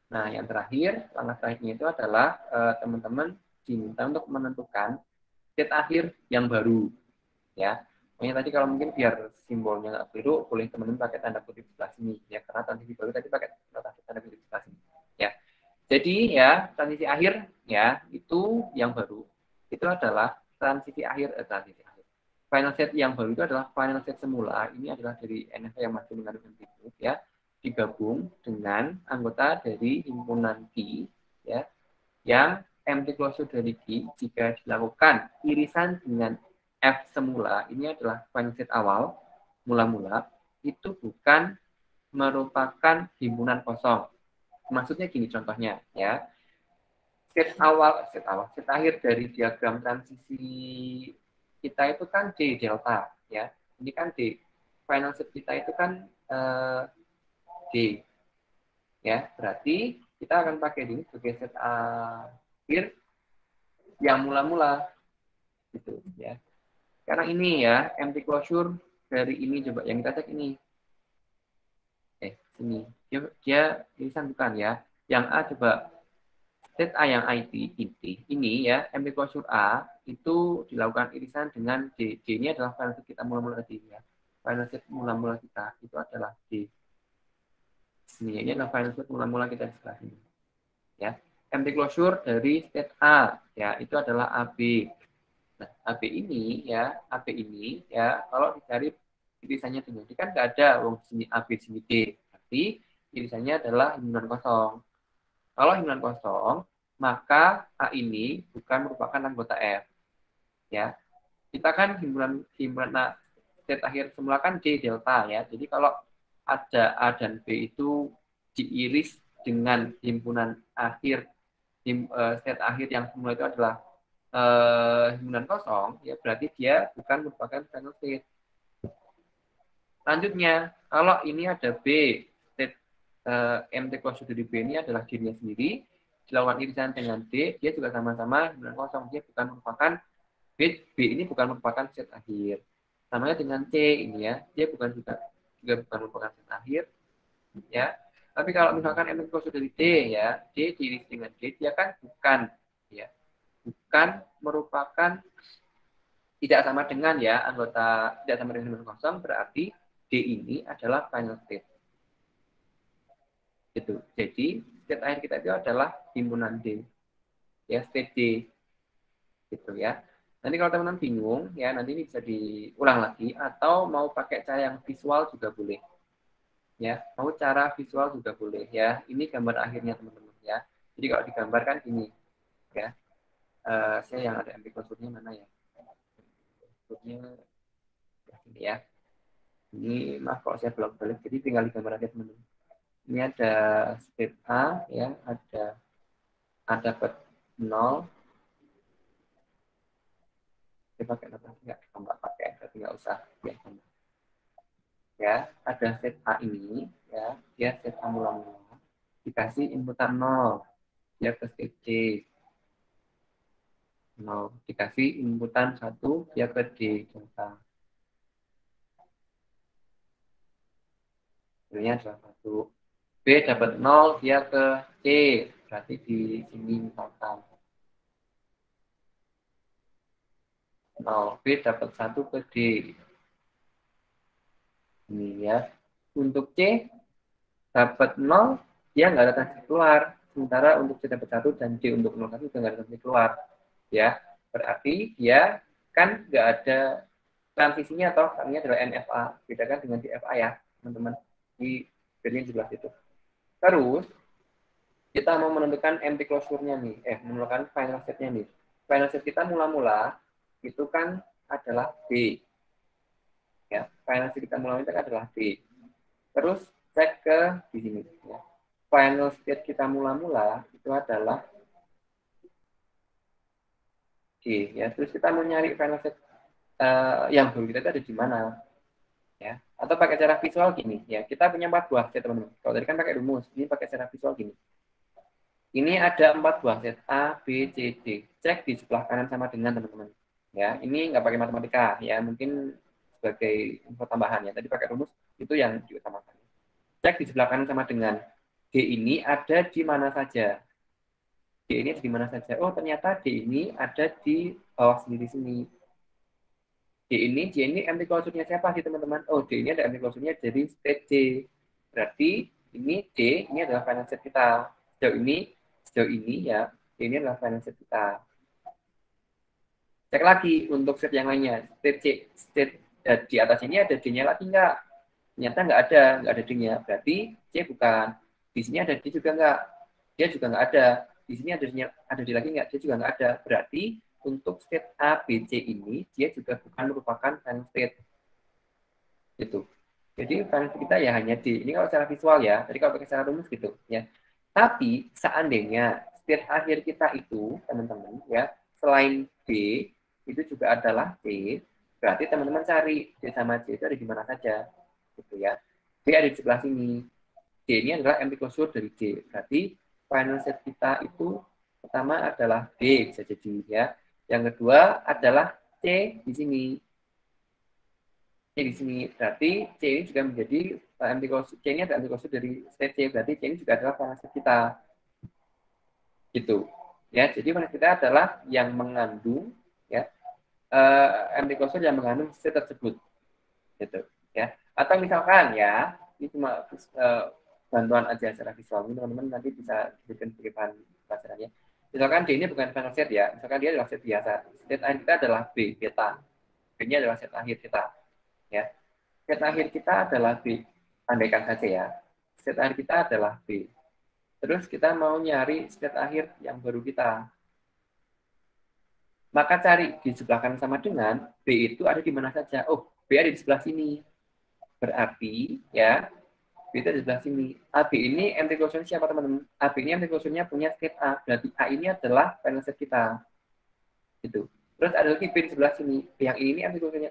Nah, yang terakhir, langkah terakhirnya itu adalah teman-teman diminta untuk menentukan state akhir yang baru ya. Makanya tadi kalau mungkin biar simbolnya nggak keliru, boleh teman-teman pakai tanda kutip sebelah sini ya, karena transisi baru tadi pakai tanda kutip sebelah sini ya. Jadi ya transisi akhir ya itu yang baru itu adalah transisi akhir final set yang baru itu adalah final set semula. Ini adalah dari NFA yang masih mengandung antivirus ya, digabung dengan anggota dari himpunan Q ya, yang empty closure dari Q jika dilakukan irisan dengan F semula, ini adalah final set awal mula-mula, itu bukan merupakan himpunan kosong. Maksudnya gini contohnya ya, set akhir dari diagram transisi kita itu kan D delta ya. Ini kan D. Final set kita itu kan D. Ya, berarti kita akan pakai ini sebagai set akhir yang mula-mula gitu ya. Karena ini ya, empty closure dari ini coba yang kita cek ini. Sini. Dia tulisan bukan ya. Yang A coba set A yang IT inti ini ya, empty closure A itu dilakukan irisan dengan D. D ini adalah final set kita mula-mula tadi ya. Final set mula-mula kita itu adalah D. Ini adalah final set mula-mula kita di sebelah sini. Ya, empty closure dari state A ya, itu adalah AB. Nah, AB ini ya, kalau dicari irisannya dengan D kan nggak ada wong sini AB sini D. Tapi irisannya adalah himpunan kosong. Kalau himpunan kosong, maka A ini bukan merupakan anggota F. Ya. Kita kan himpunan state akhir semula kan D delta ya. Jadi kalau ada A dan B itu diiris dengan himpunan akhir state akhir yang semula itu adalah himpunan kosong, ya berarti dia bukan merupakan final state. Selanjutnya, kalau ini ada B, state MT closure dari B ini adalah dirinya sendiri, dilakukan irisan dengan D, dia juga sama-sama himpunan kosong, dia bukan merupakan B ini bukan merupakan state akhir. Namanya dengan C ini ya, dia juga bukan merupakan state akhir, ya. Tapi kalau misalkan MT closure dari D ya, D diiris dengan D, dia kan bukan merupakan tidak sama dengan ya anggota tidak sama dengan himpunan kosong, berarti D ini adalah final state. Gitu. Jadi state akhir kita itu adalah himpunan D. Ya, state D. Gitu ya. Nanti kalau teman-teman bingung ya, nanti ini bisa diulang lagi atau mau pakai cara yang visual juga boleh. Ya, mau cara visual juga boleh ya. Ini gambar akhirnya teman-teman ya. Jadi kalau digambarkan gini ya. Saya yang ada MP closure-nya mana ya? Closure-nya ini ya. Ini maaf kalau saya belum balik, jadi tinggal digambar aja teman-teman. Ini ada state A ya, ada dapat 0. Saya pakai notasi nggak pakai, berarti nggak usah ya. Ada state A ini ya, dia state A mula-mula dikasih inputan 0 dia ke state D. 0 dikasih inputan 1 dia ke D delta. Hasilnya adalah 1. B dapat 0 dia ke C, berarti di sini misalkan 0. B dapat 1 ke D. Ini ya. Untuk C dapat 0, dia nggak ada transisi keluar. Sementara untuk C dapat 1 dan D untuk 0 juga nggak ada transisi keluar. Ya, berarti dia kan nggak ada transisinya atau ini adalah NFA. Bedakan dengan DFA ya, teman-teman. Di bagian sebelah situ. Terus, kita mau menentukan empty closure-nya nih. Menentukan final set-nya nih. Final set kita mula-mula itu kan adalah B. Ya, final set kita mula-mula itu adalah B. Terus cek ke di sini ya. Final state kita mula-mula itu adalah D ya. Terus kita mau nyari final set yang baru kita itu ada di mana? Ya. Atau pakai cara visual gini ya. Kita punya 4 buah set teman-teman. Kalau tadi kan pakai rumus, ini pakai cara visual gini. Ini ada 4 buah set A, B, C, D. Cek di sebelah kanan sama dengan teman-teman. Ya, ini nggak pakai matematika, ya mungkin sebagai info tambahan ya. Tadi pakai rumus itu yang diutamakan. Cek di sebelah kanan sama dengan D ini ada di mana saja. D ini ada di mana saja. Oh, ternyata D ini ada di bawah sendiri sini. D ini empty closure-nya siapa sih teman-teman? Oh, D ini ada empty closure-nya dari state D. Berarti ini D ini adalah final state kita. Sejauh ini ya, D ini adalah final state kita. Cek lagi untuk set yang lainnya. State C, state di atas ini ada D-nya lagi nggak? Ternyata nggak ada D-nya. Berarti C bukan. Di sini ada D juga nggak? Dia juga nggak ada. Di sini ada D lagi nggak? Dia juga nggak ada. Berarti untuk state A, B, C ini, dia juga bukan merupakan final state. Gitu. Jadi final state kita ya hanya D. Ini kalau secara visual ya. Tadi kalau pakai secara rumus gitu. Ya. Tapi seandainya state akhir kita itu, teman-teman, ya, selain B, itu juga adalah D, berarti teman-teman cari D sama C itu ada di mana saja. Gitu ya. D ada di sebelah sini. D ini adalah empty closure dari D. Berarti final set kita itu pertama adalah D, bisa jadi ya. Yang kedua adalah C di sini. C di sini. Berarti C ini juga menjadi empty closure. C ini ada empty closure dari state C. Berarti C ini juga adalah final set kita. Gitu. Ya, jadi final set kita adalah yang mengandung ya empty closure yang mengandung state tersebut. Gitu ya. Atau misalkan ya, ini cuma bantuan aja secara visual. Ini teman-teman nanti bisa bikin sebagai bahan pelajarannya. Misalkan D ini bukan final set ya, misalkan dia adalah set biasa. Set akhir kita adalah B, beta. B-nya adalah set akhir kita. Ya. Set akhir kita adalah B. Andaikan saja ya. Set akhir kita adalah B. Terus kita mau nyari set akhir yang baru kita. Maka cari di sebelah kanan sama dengan B itu ada di mana saja. Oh, B ada di sebelah sini. Berarti ya B itu di sebelah sini. AB ini empty closure siapa teman-teman? AB ini empty closure-nya punya state A. Berarti A ini adalah final set kita. Gitu. Terus ada lagi B di sebelah sini. Yang ini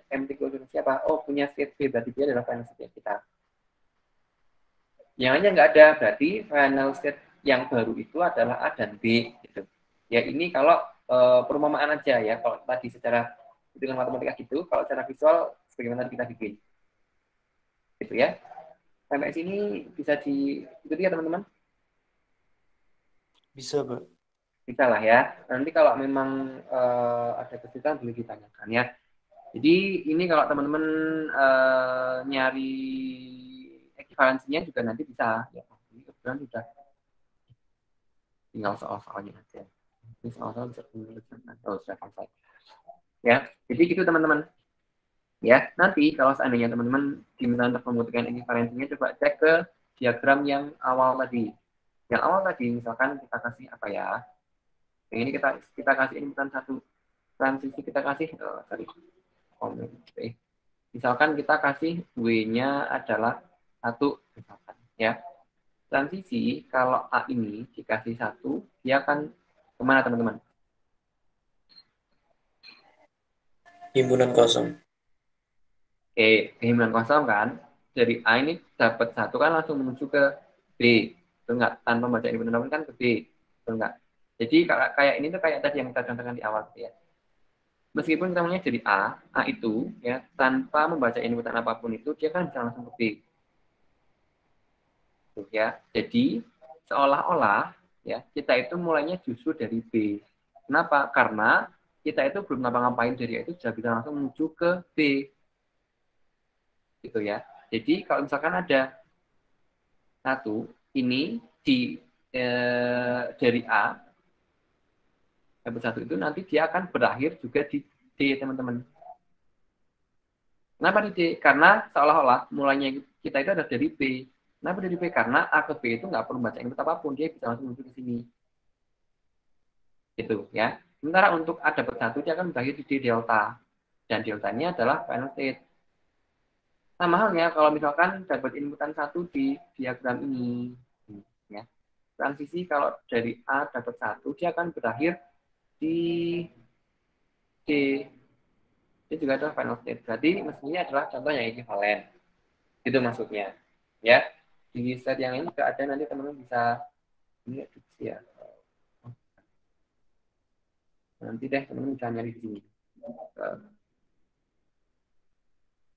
empty closure siapa? Oh, punya state B. Berarti dia adalah final set kita. Yang lainnya nggak ada. Berarti final set yang baru itu adalah A dan B. Gitu. Ya ini kalau perumpamaan aja ya. Kalau tadi secara hitungan matematika gitu, kalau secara visual sebagaimana kita bikin. Gitu ya. Sampai sini bisa diikuti ya teman-teman? Bisa, Pak. Bisa lah ya. Nanti kalau memang ada kesulitan boleh ditanyakan ya. Jadi ini kalau teman-teman nyari ekivalensinya juga nanti bisa. Ya, ini kebetulan sudah tinggal soal-soalnya aja. Ini soal-soal bisa sudah selesai. Ya, jadi gitu teman-teman. Ya, nanti kalau seandainya teman-teman diminta untuk membuktikan ekivalensinya, coba cek ke diagram yang awal tadi. Yang awal tadi misalkan kita kasih apa ya? Yang ini kita kasih ini bukan satu transisi, kita kasih misalkan kita kasih W-nya adalah 1 misalkan ya. Transisi kalau A ini dikasih 1, dia akan kemana teman-teman? Himpunan kosong. Oke, himpunan kosong kan. Dari A ini dapat 1 kan langsung menuju ke B. Betul nggak? Tanpa membaca himpunan kan ke B. Betul nggak? Jadi kayak ini tuh kayak tadi yang kita contohkan di awal ya. Meskipun kita mulai dari A itu ya tanpa membaca inputan apapun itu dia kan bisa langsung ke B. Tuh, ya. Jadi seolah-olah ya kita itu mulainya justru dari B. Kenapa? Karena kita itu belum ngapa-ngapain dari A itu sudah bisa langsung menuju ke B. Gitu ya. Jadi kalau misalkan ada 1 ini dari A dapat 1 itu nanti dia akan berakhir juga di D, teman-teman. Kenapa di D? Karena seolah-olah mulainya kita itu ada dari B. Kenapa dari B? Karena A ke B itu nggak perlu baca input apapun, dia bisa langsung menuju ke sini. Gitu ya. Sementara untuk A dapat 1, dia akan berakhir di D delta. Dan deltanya adalah final state. Sama halnya kalau misalkan dapat inputan 1 di diagram ini. Ya. Transisi kalau dari A dapat 1, dia akan berakhir di D. Ini juga adalah final state. Berarti mestinya adalah contoh yang ekivalen. Itu maksudnya. Ya. Di slide yang ini juga ada, nanti teman-teman bisa ini ya. Nanti deh teman-teman bisa nyari di sini.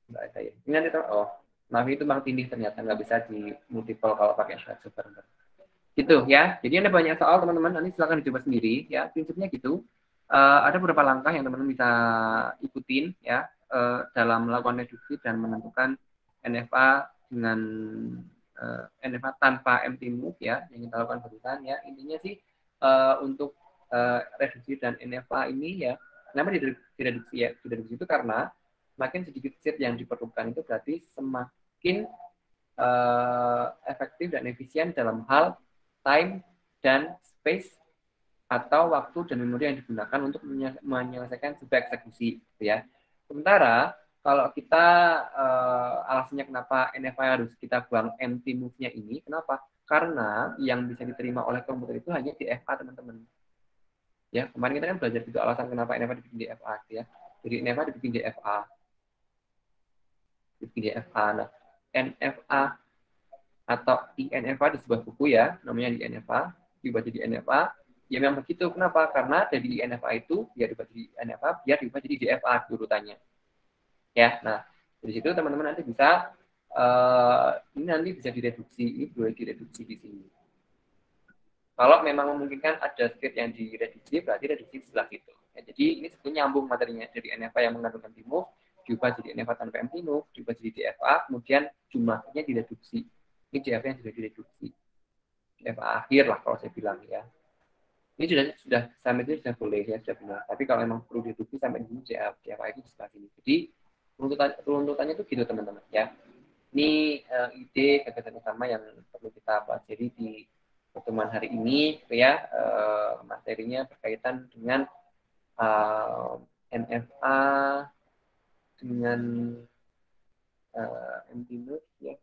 Nggak ada ya. Ini nanti Navi itu Bang Tindih ternyata nggak bisa di multiple kalau pakai syarat super. Gitu ya. Jadi ada banyak soal teman-teman, nanti silakan dicoba sendiri ya. Prinsipnya gitu. Ada beberapa langkah yang teman-teman bisa ikutin ya dalam melakukan reduksi dan menentukan NFA dengan NFA tanpa empty move ya yang kita lakukan barusan ya. Intinya sih untuk reduksi dan NFA ini ya, kenapa direduksi ya? Direduksi itu karena semakin sedikit seat yang diperlukan itu berarti semakin efektif dan efisien dalam hal time dan space atau waktu dan memori yang digunakan untuk menyelesaikan sebuah eksekusi, gitu ya. Sementara kalau kita alasannya kenapa NFA harus kita buang empty move-nya ini, kenapa? Karena yang bisa diterima oleh komputer itu hanya DFA, teman-teman. Ya, kemarin kita kan belajar juga alasan kenapa NFA dibikin DFA, gitu ya. Jadi NFA dibikin DFA. Nah, NFA atau INFA di sebuah buku ya, namanya INFA, diubah jadi NFA. Ya memang begitu. Kenapa? Karena dari INFA itu biar diubah jadi NFA, biar diubah jadi DFA urutannya. Ya, nah dari situ teman-teman nanti bisa ini nanti bisa direduksi, ini boleh direduksi di sini. Kalau memang memungkinkan ada state yang direduksi, berarti reduksi sebelah itu. Ya, jadi ini sebetulnya nyambung materinya dari NFA yang mengandung empty move, diubah jadi NFA tanpa empty move, diubah jadi DFA, kemudian jumlahnya direduksi. Ini DFA yang sudah direduksi. DFA akhir lah kalau saya bilang ya. Ini sudah sampai itu sudah boleh ya, sudah benar. Tapi kalau memang perlu direduksi sampai di DFA itu di sebelah sini. Jadi runtutannya itu gitu teman-teman ya. Ini ide gagasan utama yang perlu kita pelajari di pertemuan hari ini, ya. Materinya berkaitan dengan NFA dengan empty move ya,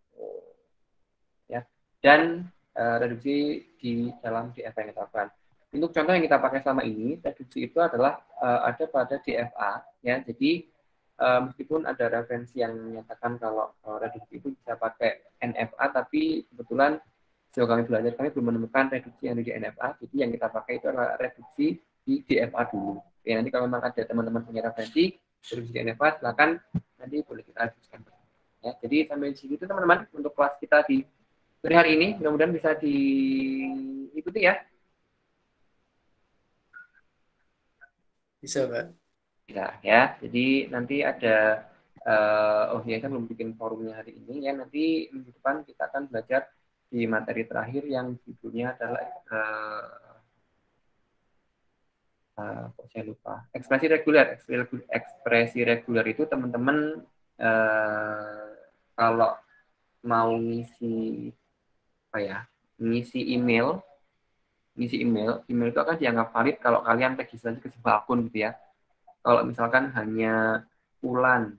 dan reduksi di dalam DFA yang kita lakukan. Untuk contoh yang kita pakai selama ini, reduksi itu adalah ada pada DFA ya. Jadi meskipun ada referensi yang menyatakan kalau reduksi itu bisa pakai NFA, tapi kebetulan sejauh kami belajar, kami belum menemukan reduksi yang di NFA. Jadi yang kita pakai itu adalah reduksi di DFA dulu. Ya, nanti kalau memang ada teman-teman punya referensi reduksi di NFA, silakan nanti boleh kita diskusikan. Ya, jadi sampai di situ teman-teman untuk kelas kita di hari ini, mudah-mudahan bisa diikuti ya. Bisa, Pak. Bisa ya. Jadi nanti ada ya saya belum bikin forumnya hari ini ya. Nanti minggu depan kita akan belajar di materi terakhir yang judulnya adalah saya lupa. Ekspresi reguler. Ekspresi reguler itu teman-teman kalau mau ngisi email itu akan dianggap valid kalau kalian registrasi ke sebuah akun gitu ya. Kalau misalkan hanya fulan.com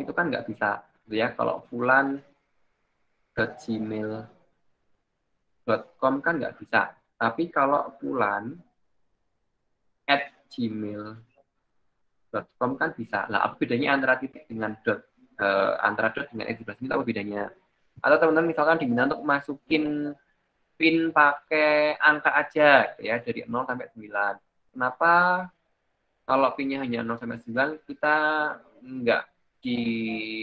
itu kan nggak bisa gitu ya. Kalau fulan.gmail.com kan nggak bisa. Tapi kalau fulan@gmail.com kan bisa. Lah apa bedanya antara titik dengan dot, antara dot dengan ekspresi itu apa bedanya? Atau teman-teman misalkan diminta untuk masukin PIN pakai angka aja ya, dari 0 sampai 9. Kenapa kalau PIN-nya hanya 0 sampai 9 kita nggak di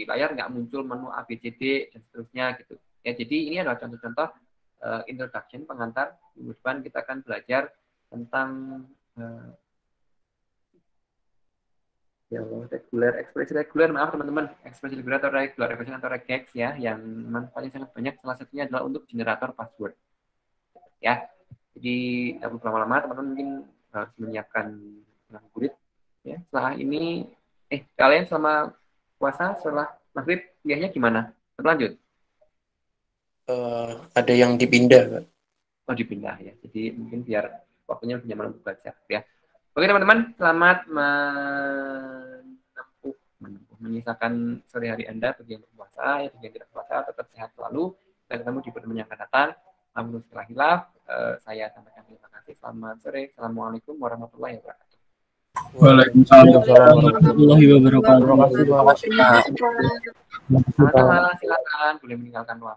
layar nggak muncul menu ABCD dan seterusnya gitu. Ya, jadi ini adalah contoh-contoh introduction pengantar. Minggu depan kita akan belajar tentang ekspresi reguler, maaf teman-teman, ekspresi reguler atau regular expression atau regex ya, yang manfaatnya sangat banyak. Salah satunya adalah untuk generator password. Ya, jadi tidak perlu lama-lama, teman-teman mungkin harus menyiapkan kulit. Ya, setelah ini, kalian selama puasa, setelah maghrib, kuliahnya gimana? Berlanjut? Ada yang dipindah, Pak. Oh, dipindah ya. Jadi mungkin biar waktunya lebih nyaman untuk belajar ya. Oke teman-teman, selamat menyisakan sore hari Anda bagi yang berpuasa, ya, bagi yang tidak puasa, tetap sehat selalu. Kita ketemu di pertemuan yang akan datang. Alhamdulillah hilaf. Saya sampaikan terima kasih. Selamat sore. Assalamualaikum warahmatullahi wabarakatuh. Waalaikumsalam warahmatullahi wabarakatuh. Sama-sama, silakan boleh meninggalkan ruang.